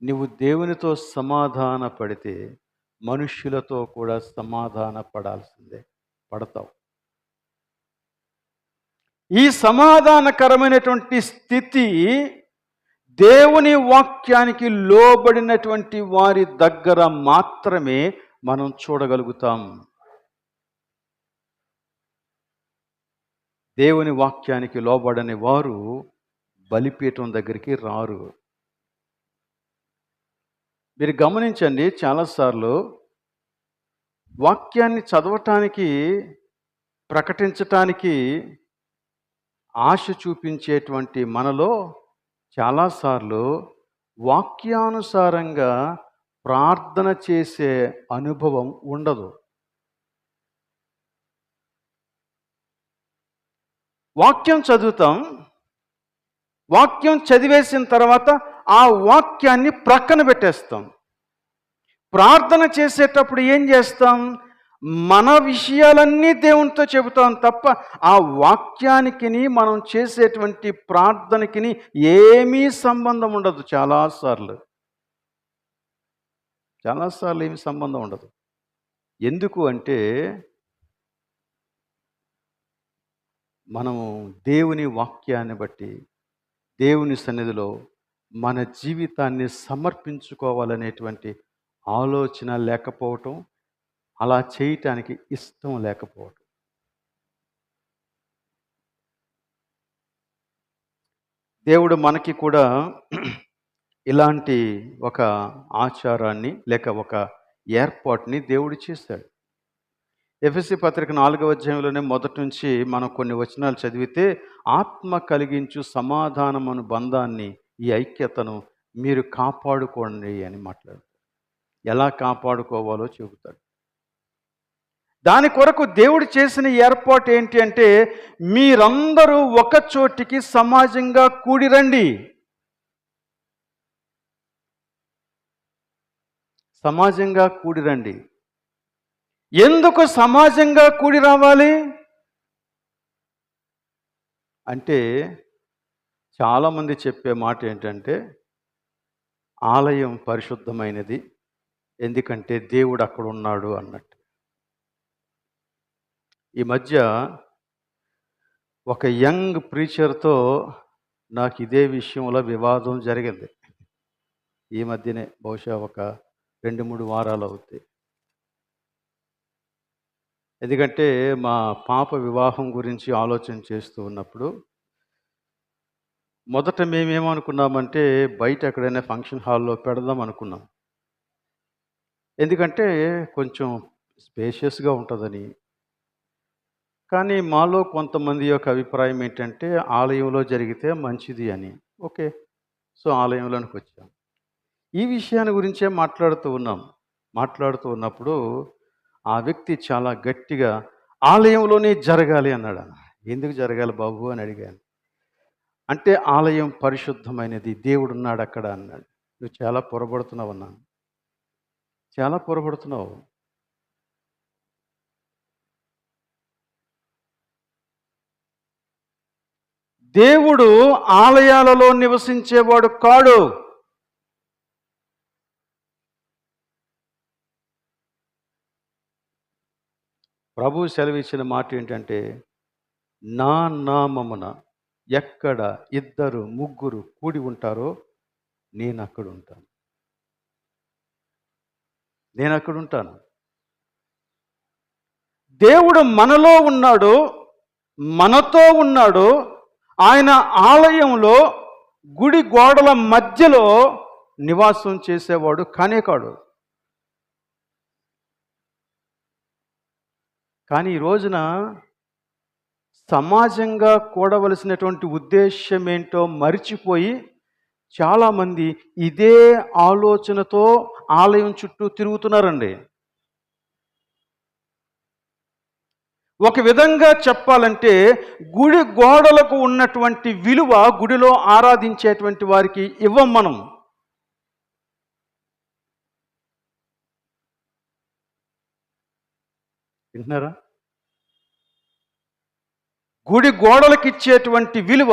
నువ్వు దేవునితో సమాధాన పడితే మనుష్యులతో కూడా సమాధాన పడాల్సిందే, పడతావు. ఈ సమాధానకరమైనటువంటి స్థితి దేవుని వాక్యానికి లోబడినటువంటి వారి దగ్గర మాత్రమే మనం చూడగలుగుతాం. దేవుని వాక్యానికి లోబడని వారు బలిపీఠం దగ్గరికి రారు. మీరు గమనించండి, చాలాసార్లు వాక్యాన్ని చదవటానికి, ప్రకటించటానికి ఆశ చూపించేటువంటి మనలో చాలాసార్లు వాక్యానుసారంగా ప్రార్థన చేసే అనుభవం ఉండదు. వాక్యం చదువుతాం, వాక్యం చదివేసిన తర్వాత ఆ వాక్యాన్ని ప్రక్కన పెట్టేస్తాం. ప్రార్థన చేసేటప్పుడు ఏం చేస్తాం? మన విషయాలన్నీ దేవునితో చెబుతాం తప్ప ఆ వాక్యానికి మనం చేసేటువంటి ప్రార్థనకి ఏమీ సంబంధం ఉండదు. చాలాసార్లు ఏమీ సంబంధం ఉండదు. ఎందుకు అంటే మనము దేవుని వాక్యాన్ని బట్టి దేవుని సన్నిధిలో మన జీవితాన్ని సమర్పించుకోవాలనేటువంటి ఆలోచన లేకపోవటం, అలా చేయటానికి ఇష్టం లేకపోవటం. దేవుడు మనకి కూడా ఇలాంటి ఒక ఆచారాన్ని లేక ఒక ఏర్పాటుని దేవుడు చేశాడు. ఎఫెసీ పత్రిక 4వ అధ్యాయంలోనే మొదటి నుంచి మనం కొన్ని వచనాలు చదివితే, ఆత్మ కలిగించు సమాధానమును బంధాన్ని, ఈ ఐక్యతను మీరు కాపాడుకోండి అని మాట్లాడు. ఎలా కాపాడుకోవాలో చెబుతాడు. దాని కొరకు దేవుడు చేసిన ఏర్పాటు ఏంటి అంటే, మీరందరూ ఒక చోటికి సమాజంగా కూడిరండి. సమాజంగా కూడిరండి. ఎందుకు సమాజంగా కూడి రావాలి అంటే, చాలామంది చెప్పే మాట ఏంటంటే, ఆలయం పరిశుద్ధమైనది, ఎందుకంటే దేవుడు అక్కడ ఉన్నాడు అన్నట్టు. ఈ మధ్య ఒక యంగ్ ప్రీచర్తో నాకు ఇదే విషయంలో వివాదం జరిగింది. ఈ మధ్యనే, బహుశా ఒక 2-3 వారాలు అవుతాయి. ఎందుకంటే మా పాప వివాహం గురించి ఆలోచన చేస్తూ ఉన్నప్పుడు మొదట మేమేమనుకున్నామంటే బయట ఎక్కడైనా ఫంక్షన్ హాల్లో పెడదాం అనుకున్నాం. ఎందుకంటే కొంచెం స్పేషియస్గా ఉంటుందని. కానీ మాలో కొంతమంది యొక్క అభిప్రాయం ఏంటంటే ఆలయంలో జరిగితే మంచిది అని. ఓకే, సో ఆలయంలోనికి వచ్చాం. ఈ విషయాన్ని గురించే మాట్లాడుతూ ఉన్నప్పుడు ఆ వ్యక్తి చాలా గట్టిగా ఆలయంలోనే జరగాలి అన్నాడు. ఎందుకు జరగాలి బాబు అని అడిగాను. అంటే ఆలయం పరిశుద్ధమైనది, దేవుడు ఉన్నాడు అక్కడ అన్నాడు. నువ్వు చాలా పొరబడుతున్నావు అన్నాను. చాలా పొరబడుతున్నావు. దేవుడు ఆలయాలలో నివసించేవాడు కాడు. ప్రభు సెలవిచ్చిన మాట ఏంటంటే, నా నామమున ఎక్కడ 2-3 కూడి ఉంటారో నేను అక్కడ ఉంటాను. దేవుడు మనలో ఉన్నాడు, మనతో ఉన్నాడు. ఆయన ఆలయంలో, గుడి గోడల మధ్యలో నివాసం చేసేవాడు కానే కాడు. కానీ ఈ రోజున సమాజంగా కూడవలసినటువంటి ఉద్దేశం ఏంటో మరిచిపోయి చాలామంది ఇదే ఆలోచనతో ఆలయం చుట్టూ తిరుగుతున్నారండి. ఒక విధంగా చెప్పాలంటే గుడి గోడలకు ఉన్నటువంటి విలువ గుడిలో ఆరాధించేటువంటి వారికి ఇవ్వం మనం. వింటున్నారా? గుడి గోడలకు ఇచ్చేటువంటి విలువ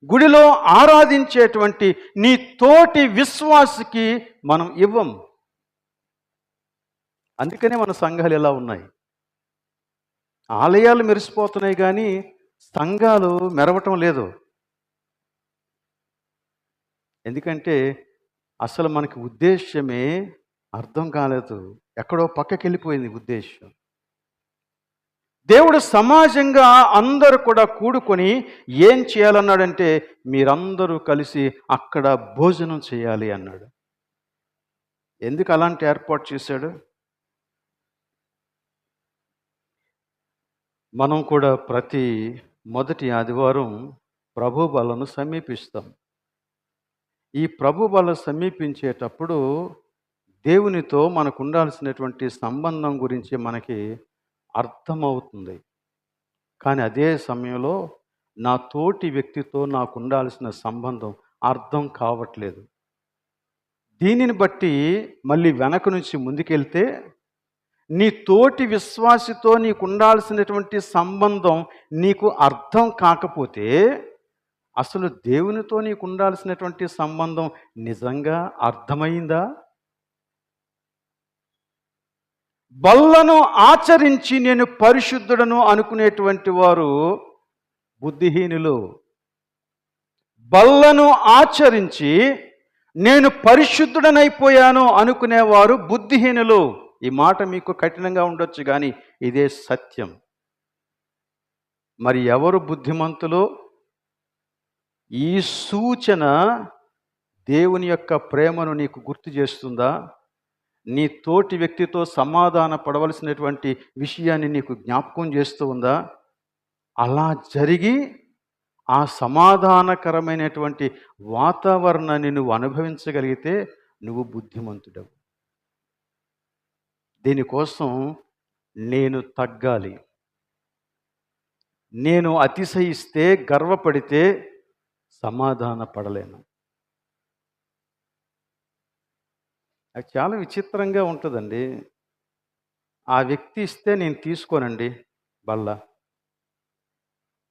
గుడిలో ఆరాధించేటువంటి నీ తోటి విశ్వాసికి మనం ఇవ్వం. అందుకనే మన సంఘాలు ఎలా ఉన్నాయి. ఆలయాలు మెరిసిపోతున్నాయి కానీ సంఘాలు మెరవటం లేదు. ఎందుకంటే అసలు మనకి ఉద్దేశ్యమే అర్థం కాలేదు. ఎక్కడో పక్కకి వెళ్ళిపోయింది ఉద్దేశం. దేవుడు సమాజంగా అందరూ కూడా కూడుకొని ఏం చేయాలన్నాడంటే మీరందరూ కలిసి అక్కడ భోజనం చేయాలి అన్నాడు. ఎందుకు అలాంటి ఏర్పాటు చేశాడు? మనం కూడా ప్రతి మొదటి ఆదివారం ప్రభు బలను సమీపిస్తాం. ఈ ప్రభు బల సమీపించేటప్పుడు దేవునితో మనకు ఉండాల్సినటువంటి సంబంధం గురించి మనకి అర్థమవుతుంది. కానీ అదే సమయంలో నా తోటి వ్యక్తితో నాకు ఉండాల్సిన సంబంధం అర్థం కావట్లేదు. దీనిని బట్టి మళ్ళీ వెనక నుంచి ముందుకెళ్తే నీ తోటి విశ్వాసితో నీకు ఉండాల్సినటువంటి సంబంధం నీకు అర్థం కాకపోతే అసలు దేవునితో నీకు ఉండాల్సినటువంటి సంబంధం నిజంగా అర్థమైందా? బల్లను ఆచరించి నేను పరిశుద్ధుడను అనుకునేటువంటి వారు బుద్ధిహీనులు. బల్లను ఆచరించి నేను పరిశుద్ధుడనైపోయాను అనుకునేవారు బుద్ధిహీనులు. ఈ మాట మీకు కఠినంగా ఉండొచ్చు, కానీ ఇదే సత్యం. మరి ఎవరు బుద్ధిమంతులు? ఈ సూచన దేవుని యొక్క ప్రేమను నీకు గుర్తు చేస్తుందా? నీ తోటి వ్యక్తితో సమాధాన పడవలసినటువంటి విషయాన్ని నీకు జ్ఞాపకం చేస్తూ ఉందా? అలా జరిగి ఆ సమాధానకరమైనటువంటి వాతావరణాన్ని నువ్వు అనుభవించగలిగితే నువ్వు బుద్ధిమంతుడవు. దీనికోసం నేను తగ్గాలి. నేను అతిశయిస్తే, గర్వపడితే సమాధాన పడలేను. అది చాలా విచిత్రంగా ఉంటుందండి. ఆ వ్యక్తి ఇస్తే నేను తీసుకోనండి బల్ల.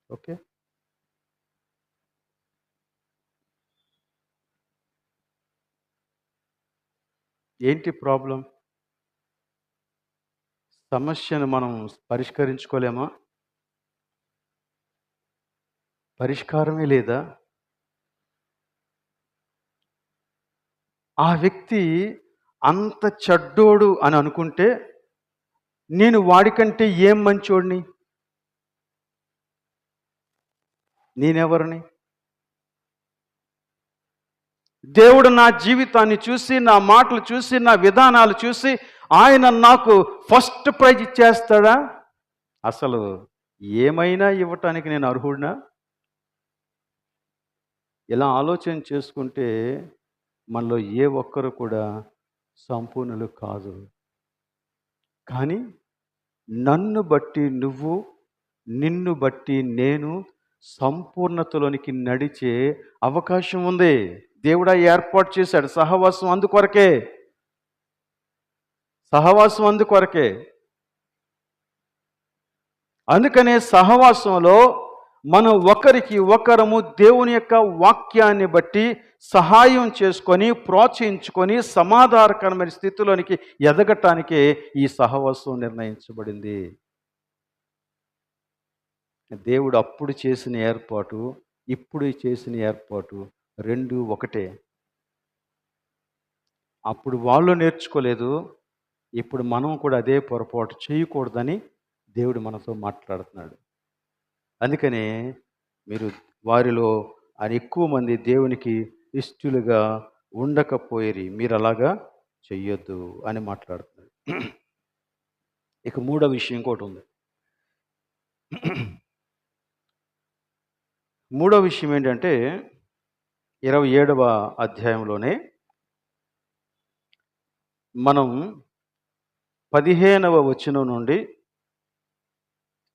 ఓకే, ఏంటి ప్రాబ్లం? సమస్యను మనం పరిష్కరించుకోలేమా? పరిష్కారమే లేదా? ఆ వ్యక్తి అంత చెడ్డోడు అని అనుకుంటే నేను వాడికంటే ఏం మంచోడిని? నేనెవరిని? దేవుడు నా జీవితాన్ని చూసి, నా మాటలు చూసి, నా విధానాలు చూసి ఆయన నాకు ఫస్ట్ ప్రైజ్ ఇచ్చేస్తాడా? అసలు ఏమైనా ఇవ్వటానికి నేను అర్హుడినా? ఇలా ఆలోచన చేసుకుంటే మనలో ఏ ఒక్కరు కూడా సంపూర్ణులు కాదు. కానీ నన్ను బట్టి నువ్వు, నిన్ను బట్టి నేను సంపూర్ణతలోనికి నడిచే అవకాశం ఉంది. దేవుడా ఏర్పాటు చేశాడు. సహవాసం అందుకొరకే. సహవాసం అందుకొరకే. అందుకనే సహవాసంలో మనం ఒకరికి ఒకరము దేవుని యొక్క వాక్యాన్ని బట్టి సహాయం చేసుకొని, ప్రోత్సహించుకొని సమాధానకరమైన స్థితిలోనికి ఎదగటానికే ఈ సహవాసం నిర్ణయించబడింది. దేవుడు అప్పుడు చేసిన ఏర్పాటు, ఇప్పుడు చేసిన ఏర్పాటు రెండు ఒకటే. అప్పుడు వాళ్ళు నేర్చుకోలేదు, ఇప్పుడు మనం కూడా అదే పొరపాటు చేయకూడదని దేవుడు మనతో మాట్లాడుతున్నాడు. అందుకనే మీరు వారిలో ఎక్కువ మంది దేవునికి ఇష్టలుగా ఉండకపోయేరి, మీరు అలాగా చెయ్యొద్దు అని మాట్లాడుతున్నాడు. ఇక మూడో విషయం ఇంకోటి ఉంది. మూడో విషయం ఏంటంటే 27వ అధ్యాయంలోనే మనం 15వ వచనం నుండి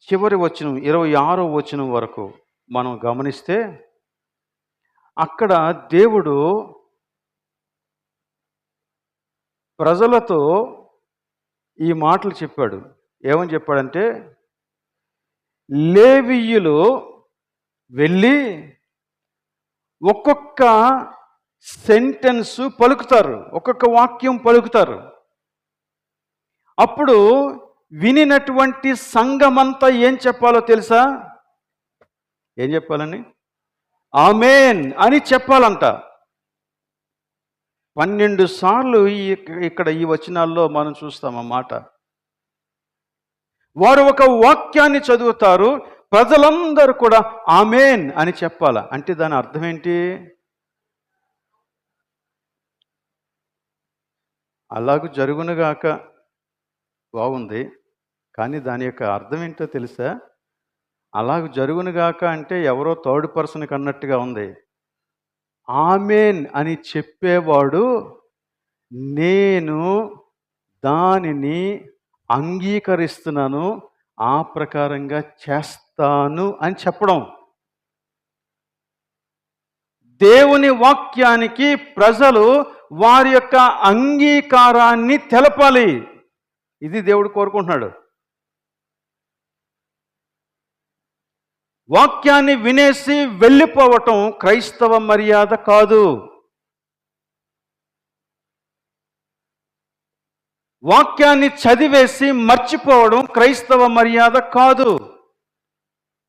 చివరి వచనం 26వ వచనం వరకు మనం గమనిస్తే అక్కడ దేవుడు ప్రజలతో ఈ మాటలు చెప్పాడు. ఏమని చెప్పాడంటే, లేవీయులు వెళ్ళి ఒక్కొక్క సెంటెన్స్ పలుకుతారు, ఒక్కొక్క వాక్యం పలుకుతారు. అప్పుడు వినినటువంటి సంఘమంతా ఏం చెప్పాలో తెలుసా? ఏం చెప్పాలని? ఆమేన్ అని చెప్పాలంట. 12 సార్లు ఇక్కడ ఈ వచనాల్లో మనం చూస్తాం ఆ మాట. వారు ఒక వాక్యాన్ని చదువుతారు, ప్రజలందరూ కూడా ఆమేన్ అని చెప్పాల. అంటే దాని అర్థం ఏంటి? అలాగూ జరుగునుగాక బాగుంది, కానీ దాని యొక్క అర్థం ఏంటో తెలుసా? అలాగ జరుగునుగాక అంటే ఎవరో థర్డ్ పర్సన్కి అన్నట్టుగా ఉంది. ఆమేన్ అని చెప్పేవాడు నేను దానిని అంగీకరిస్తున్నాను, ఆ ప్రకారంగా చేస్తాను అని చెప్పడం. దేవుని వాక్యానికి ప్రజలు వారి యొక్క అంగీకారాన్ని తెలపాలి. ఇది దేవుడు కోరుకుంటున్నాడు. వాక్యాన్ని వినేసి వెళ్ళిపోవటం క్రైస్తవ మర్యాద కాదు. వాక్యాన్ని చదివేసి మర్చిపోవడం క్రైస్తవ మర్యాద కాదు.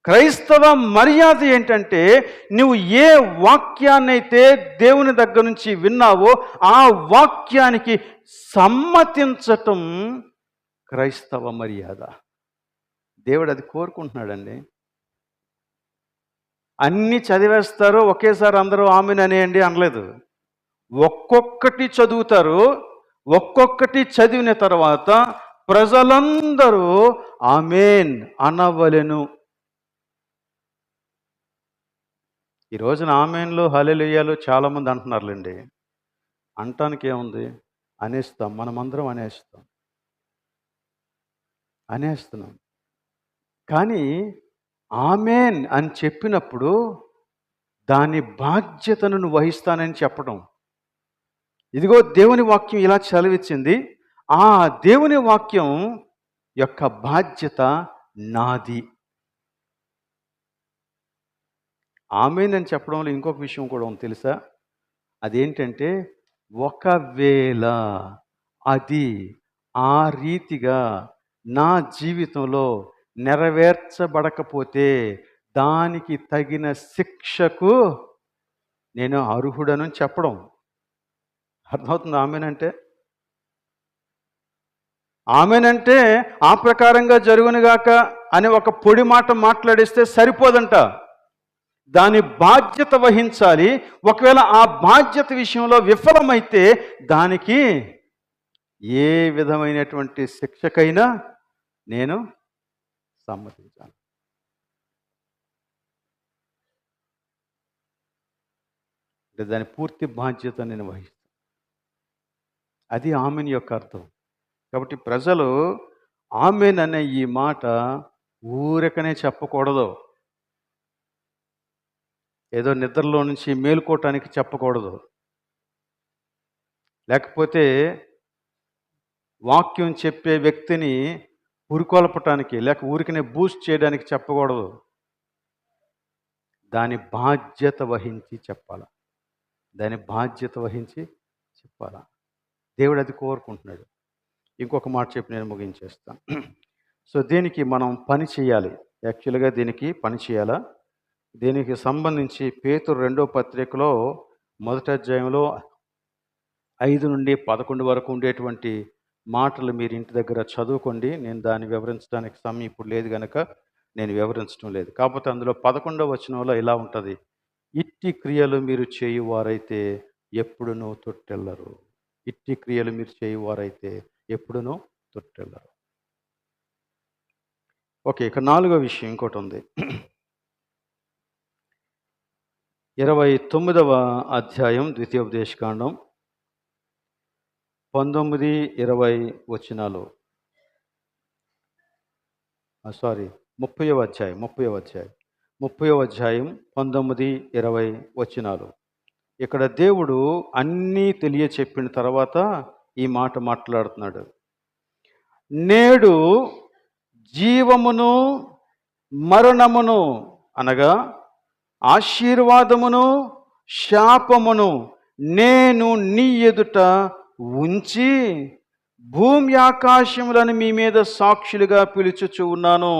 క్రైస్తవ మర్యాద ఏంటంటే, నువ్వు ఏ వాక్యాన్నైతే దేవుని దగ్గర నుంచి విన్నావో ఆ వాక్యానికి సమ్మతించటం క్రైస్తవ మర్యాద. దేవుడు అది కోరుకుంటున్నాడండి. అన్నీ చదివేస్తారు, ఒకేసారి అందరూ ఆమేన్ అనేయండి అనలేదు. ఒక్కొక్కటి చదువుతారు, ఒక్కొక్కటి చదివిన తర్వాత ప్రజలందరూ ఆమేన్ అనవలెను. ఈ రోజున ఆమేన్లు హల్లెలూయాలు చాలామంది అంటున్నారులేండి. అంటానికి ఏముంది? అనేస్తాం, మనమందరం అనేస్తున్నాం. కానీ ఆమేన్ అని చెప్పినప్పుడు దాని బాధ్యతను నువ్వు వహిస్తానని చెప్పడం. ఇదిగో దేవుని వాక్యం ఇలా చదివించింది, ఆ దేవుని వాక్యం యొక్క బాధ్యత నాది. ఆమేన్ అని చెప్పడంలో ఇంకొక విషయం కూడా ఉంది తెలుసా? అదేంటంటే, ఒకవేళ అది ఆ రీతిగా నా జీవితంలో నెరవేర్చబడకపోతే దానికి తగిన శిక్షకు నేను అర్హుడను చెప్పడం. అర్థమవుతుంది ఆమేన్ అంటే? ఆమేన్ అంటే ఆ ప్రకారంగా జరుగునుగాక అని ఒక పొడి మాట మాట్లాడిస్తే సరిపోదంట. దాని బాధ్యత వహించాలి. ఒకవేళ ఆ బాధ్యత విషయంలో విఫలమైతే దానికి ఏ విధమైనటువంటి శిక్షకైనా నేను సమ్మతించాను. అంటే దాని పూర్తి బాధ్యత నేను వహిస్తాను. అది ఆమేన్ యొక్క అర్థం. కాబట్టి ప్రజలు ఆమేన్ అనే ఈ మాట ఊరకనే చెప్పకూడదు. ఏదో నిద్రలో నుంచి మేలుకోవటానికి చెప్పకూడదు. లేకపోతే వాక్యం చెప్పే వ్యక్తిని పురికొల్పటానికి లేక ఊరికనే బూస్ట్ చేయడానికి చెప్పకూడదు. దాని బాధ్యత వహించి చెప్పాలి. దేవుడు అది కోరుకుంటున్నాడు. ఇంకొక మాట చెప్పి నేను ముగించేస్తాను. సో దీనికి మనం పని చేయాలి. యాక్చువల్గా దీనికి పని చేయాలా? దీనికి సంబంధించి పేతురు 2వ పత్రికలో 1వ అధ్యాయంలో 5 నుండి 11 వరకు ఉండేటువంటి మాటలు మీరు ఇంటి దగ్గర చదువుకోండి. నేను దాన్ని వివరించడానికి సమయం ఇప్పుడు లేదు కనుక నేను వివరించడం లేదు. కాకపోతే అందులో 11వ వచనంలో ఇలా ఉంటుంది, ఇట్టి క్రియలు మీరు చేయువారైతే ఎప్పుడునూ తొట్టెళ్ళరు. ఇట్టి క్రియలు మీరు చేయువారైతే ఎప్పుడునూ తొట్టెళ్ళరు. ఓకే, ఇక 4వ విషయం ఇంకోటి ఉంది. 29వ అధ్యాయం ద్వితీయోపదేశకాండం 19-20 వచనాలు. 30వ అధ్యాయం 19-20 వచనాలు. ఇక్కడ దేవుడు అన్నీ తెలియచెప్పిన తర్వాత ఈ మాట మాట్లాడుతున్నాడు. నేడు జీవమును మరణమును అనగా ఆశీర్వాదమును శాపమును నేను నీ ఎదుట ఉంచి భూమి ఆకాశములను మీ మీద సాక్షులుగా పిలుచుచు ఉన్నాను.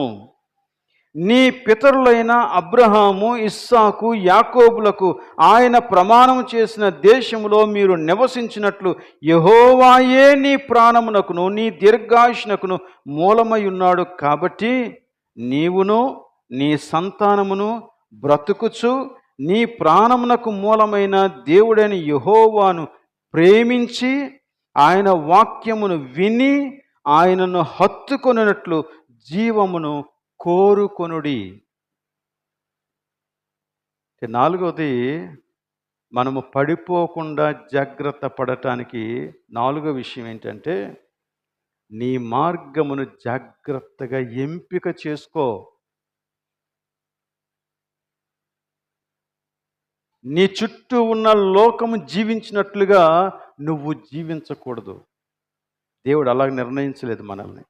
నీ పితరులైన అబ్రహాము, ఇస్సాకు, యాకోబులకు ఆయన ప్రమాణం చేసిన దేశములో మీరు నివసించినట్లు యెహోవాయే నీ ప్రాణమునకును నీ దీర్ఘాయుష్నకును మూలమై ఉన్నాడు. కాబట్టి నీవును నీ సంతానమును బ్రతుకుచు నీ ప్రాణమునకు మూలమైన దేవుడైన యెహోవాను ప్రేమించి ఆయన వాక్యమును విని ఆయనను హత్తుకొనున్నట్లు జీవమును కోరుకొనుడి. నాలుగవది, మనము పడిపోకుండా జాగ్రత్త పడటానికి నాలుగో విషయం ఏంటంటే, నీ మార్గమును జాగ్రత్తగా ఎంపిక చేసుకో. నీ చుట్టూ ఉన్న లోకము జీవించినట్లుగా నువ్వు జీవించకూడదు. దేవుడు అలా నిర్ణయించలేదు మనల్ని.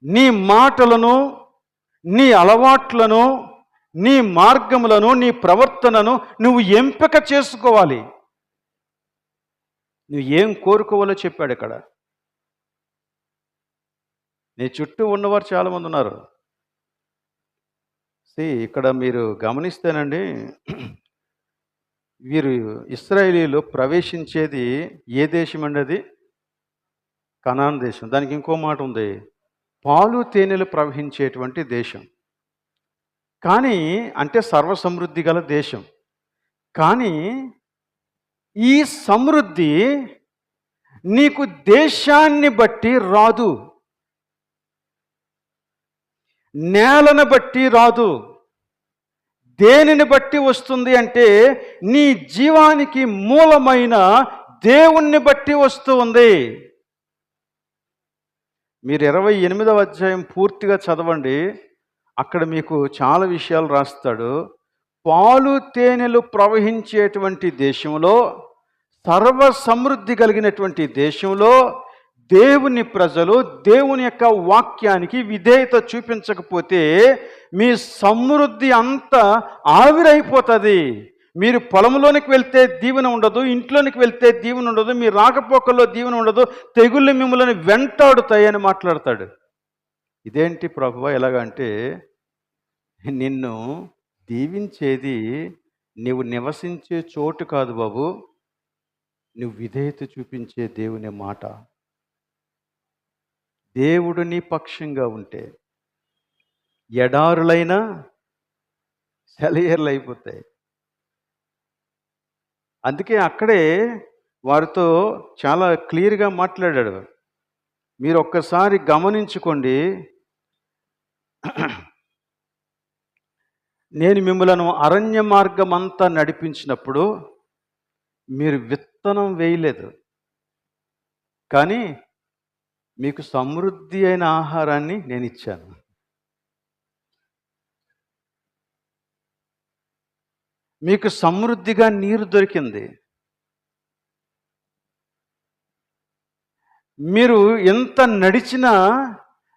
నీ మాటలను, నీ అలవాట్లను, నీ మార్గములను, నీ ప్రవర్తనను నువ్వు ఎంపిక చేసుకోవాలి. నువ్వు ఏం కోరుకోవాలో చెప్పాడు ఇక్కడ. నీ చుట్టూ ఉన్నవారు చాలామంది ఉన్నారు. ఇక్కడ మీరు గమనిస్తేనండి, వీరు ఇశ్రాయేలీయులు ప్రవేశించేది ఏ దేశం అండి? అది కనాన్ దేశం. దానికి ఇంకో మాట ఉంది, పాలు తేనెలు ప్రవహించేటువంటి దేశం. కానీ అంటే సర్వసమృద్ధి గల దేశం. కానీ ఈ సమృద్ధి నీకు దేశాన్ని బట్టి రాదు, నేలను బట్టి రాదు. దేనిని బట్టి వస్తుంది అంటే నీ జీవానికి మూలమైన దేవుణ్ణి బట్టి వస్తుంది. మీరు 28వ అధ్యాయం పూర్తిగా చదవండి. అక్కడ మీకు చాలా విషయాలు రాస్తాడు. పాలు తేనెలు ప్రవహించేటువంటి దేశంలో, సర్వ సమృద్ధి కలిగినటువంటి దేశంలో దేవుని ప్రజలు దేవుని యొక్క వాక్యానికి విధేయత చూపించకపోతే మీ సమృద్ధి అంతా ఆవిరైపోతుంది. మీరు పొలంలోనికి వెళ్తే దీవెన ఉండదు, ఇంట్లోనికి వెళ్తే దీవెన ఉండదు, మీ రాకపోకల్లో దీవెన ఉండదు, తెగుళ్ళు మిమ్మల్ని వెంటాడుతాయని మాట్లాడతాడు. ఇదేంటి ప్రభువా ఎలాగంటే, నిన్ను దీవించేది నీవు నివసించే చోటు కాదు బాబు, నువ్వు విధేయత చూపించే దేవుని మాట. దేవుడు నీ పక్షంగా ఉంటే ఎడారులైనా సెలయేర్లు అయిపోతాయి. అందుకే అక్కడే వారితో చాలా క్లియర్గా మాట్లాడాడు. మీరు ఒక్కసారి గమనించుకోండి. నేను మిమ్మలను అరణ్య మార్గం అంతా నడిపించినప్పుడు మీరు విత్తనం వేయలేదు, కానీ మీకు సమృద్ధి అయిన ఆహారాన్ని నేను ఇచ్చాను. మీకు సమృద్ధిగా నీరు దొరికింది. మీరు ఎంత నడిచినా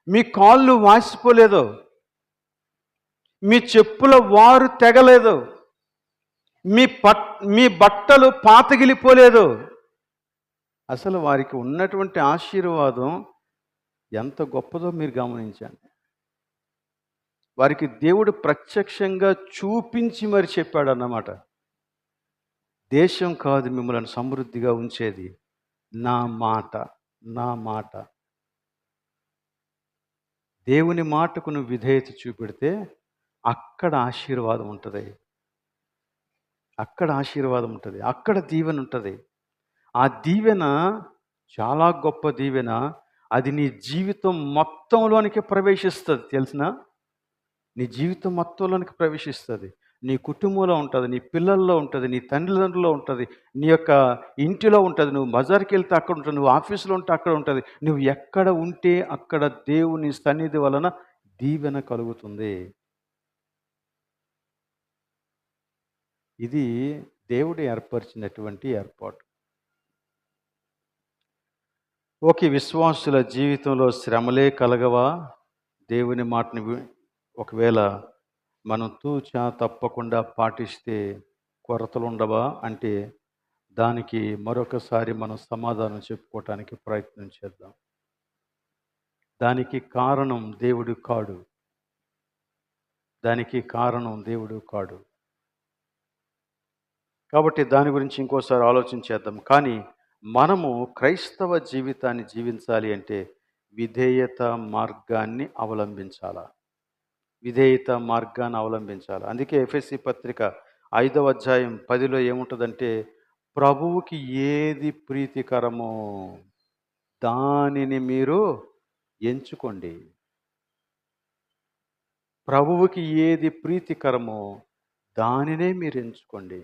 మీ కాళ్ళు వాసిపోలేదు, మీ చెప్పుల వారు తెగలేదు, మీ బట్టలు పాతగిలిపోలేదు. అసలు వారికి ఉన్నటువంటి ఆశీర్వాదం ఎంత గొప్పదో మీరు గమనించండి. వారికి దేవుడు ప్రత్యక్షంగా చూపించి మరి చెప్పాడు అన్నమాట. దేశం కాదు మిమ్మల్ని సమృద్ధిగా ఉంచేది, నా మాట, నా మాట. దేవుని మాటకు నువ్వు విధేయత చూపెడితే అక్కడ ఆశీర్వాదం ఉంటుంది, అక్కడ ఆశీర్వాదం ఉంటుంది, అక్కడ దీవెన ఉంటుంది. ఆ దీవెన చాలా గొప్ప దీవెన. అది నీ జీవితం మొత్తంలోనికి ప్రవేశిస్తుంది. తెలిసిన నీ జీవితం మొత్తంలోనికి ప్రవేశిస్తుంది. నీ కుటుంబంలో ఉంటుంది, నీ పిల్లల్లో ఉంటుంది, నీ తల్లిదండ్రుల్లో ఉంటుంది, నీ యొక్క ఇంటిలో ఉంటుంది, నువ్వు బజార్కి వెళ్తే అక్కడ ఉంటుంది, నువ్వు ఆఫీసులో ఉంటే అక్కడ ఉంటుంది. నువ్వు ఎక్కడ ఉంటే అక్కడ దేవుని సన్నిధి వలన దీవెన కలుగుతుంది. ఇది దేవుడు ఏర్పరిచినటువంటి ఏర్పాటు. ఓకే, విశ్వాసుల జీవితంలో శ్రమలే కలగవా? దేవుని మాటని ఒకవేళ మనం తూచా తప్పకుండా పాటిస్తే కొరతలు ఉండవా అంటే దానికి మరొకసారి మనం సమాధానం చెప్పుకోవటానికి ప్రయత్నం చేద్దాం. దానికి కారణం దేవుడు కాడు. దానికి కారణం దేవుడు కాడు. కాబట్టి దాని గురించి ఇంకోసారి ఆలోచించేద్దాం. కానీ మనము క్రైస్తవ జీవితాన్ని జీవించాలి అంటే విధేయత మార్గాన్ని అవలంబించాలా. విధేయత మార్గాన్ని అవలంబించాలి. అందుకే ఎఫెసీ పత్రిక 5వ అధ్యాయం 10లో ఏముంటుందంటే, ప్రభువుకి ఏది ప్రీతికరమో దానిని మీరు ఎంచుకోండి. ప్రభువుకి ఏది ప్రీతికరమో దానినే మీరు ఎంచుకోండి.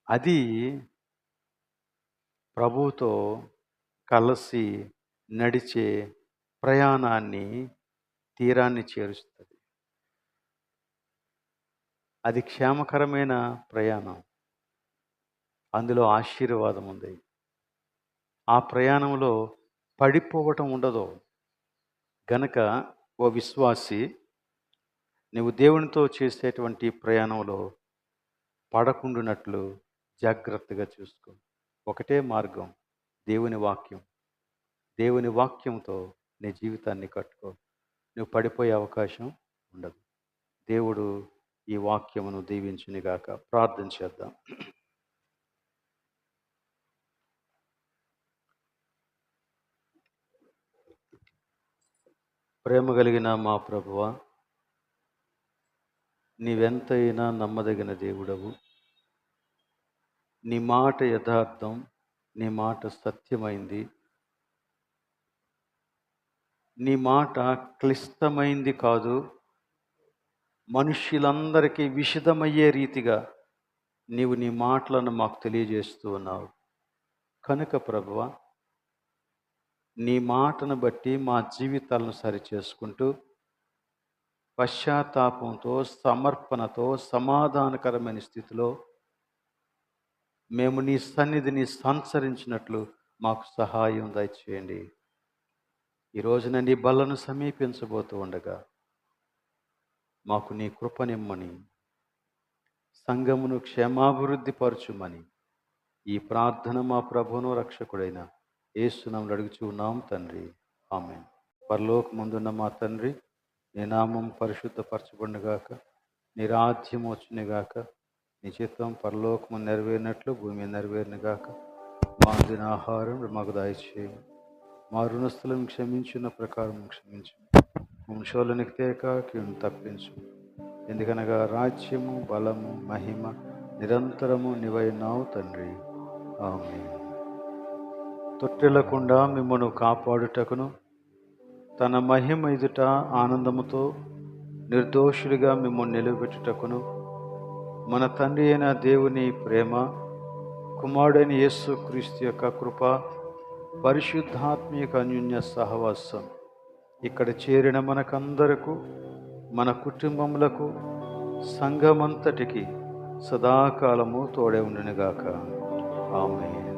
అది ప్రభువుతో కలిసి నడిచే ప్రయాణాన్ని తీరాన్ని చేరుస్తుంది. అది క్షేమకరమైన ప్రయాణం. అందులో ఆశీర్వాదం ఉంది. ఆ ప్రయాణంలో పడిపోవటం ఉండదు. గనక ఓ విశ్వాసి, నువ్వు దేవునితో చేసేటువంటి ప్రయాణంలో పడకుండునట్లు జాగ్రత్తగా చూసుకో. ఒకటే మార్గం, దేవుని వాక్యం. దేవుని వాక్యంతో నీ జీవితాన్ని కట్టుకో. నువ్వు పడిపోయే అవకాశం ఉండదు. దేవుడు ఈ వాక్యమును దీవించునుగాక. ప్రార్థన చేద్దాం. ప్రేమ కలిగిన మా ప్రభువా, నీవెంతైనా నమ్మదగిన దేవుడవు. నీ మాట యథార్థం, నీ మాట సత్యమైంది. నీ మాట క్లిష్టమైంది కాదు. మనుష్యులందరికీ విషిదమయ్యే రీతిగా నీవు నీ మాటలను మాకు తెలియజేస్తూ ఉన్నావు. కనుక ప్రభువా, నీ మాటను బట్టి మా జీవితాలను సరిచేసుకుంటూ పశ్చాత్తాపంతో, సమర్పణతో, సమాధానకరమైన స్థితిలో మేము నీ సన్నిధిని సంచరించినట్లు మాకు సహాయం దయచేయండి. ఈ రోజున నీ బల్లను సమీపించబోతూ ఉండగా మాకు నీ కృపనిమ్మని, సంఘమును క్షేమాభివృద్ధి పరచుమని ఈ ప్రార్థన మా ప్రభువును రక్షకుడైన యేసునామములో అడుగుచూ ఉన్నాం తండ్రి. ఆమేన్. పరలోకమందున్న మా తండ్రి, నీ నామం పరిశుద్ధపరచబడునుగాక, నీ రాజ్యం వచ్చునుగాక, నీ చిత్తం పరలోకము నెరవేరినట్లు భూమి నెరవేరునుగాక. మా దిన ఆహారం మాకు దయచేయము. మా రుణస్థులను క్షమించిన ప్రకారం క్షమించు. వంశోలనికి తేక కీడును తప్పించు. ఎందుకనగా రాజ్యము, బలము, మహిమ నిరంతరము నీవైనావు తండ్రి. ఆమేన్. తొట్టిల్లకుండా మిమ్మను కాపాడుటకును, తన మహిమ ఎదుట ఆనందముతో నిర్దోషులుగా మిమ్మల్ని నిలబెట్టుటకును మన తండ్రి అయిన దేవుని ప్రేమ, కుమారుడైన యేసు క్రీస్తు యొక్క కృప, పరిశుద్ధాత్మీయ అన్యోన్య సహవాసం ఇక్కడ చేరిన మనకందరకు, మన కుటుంబములకు, సంఘమంతటికి సదాకాలము తోడే ఉండునుగాక. ఆమేన్.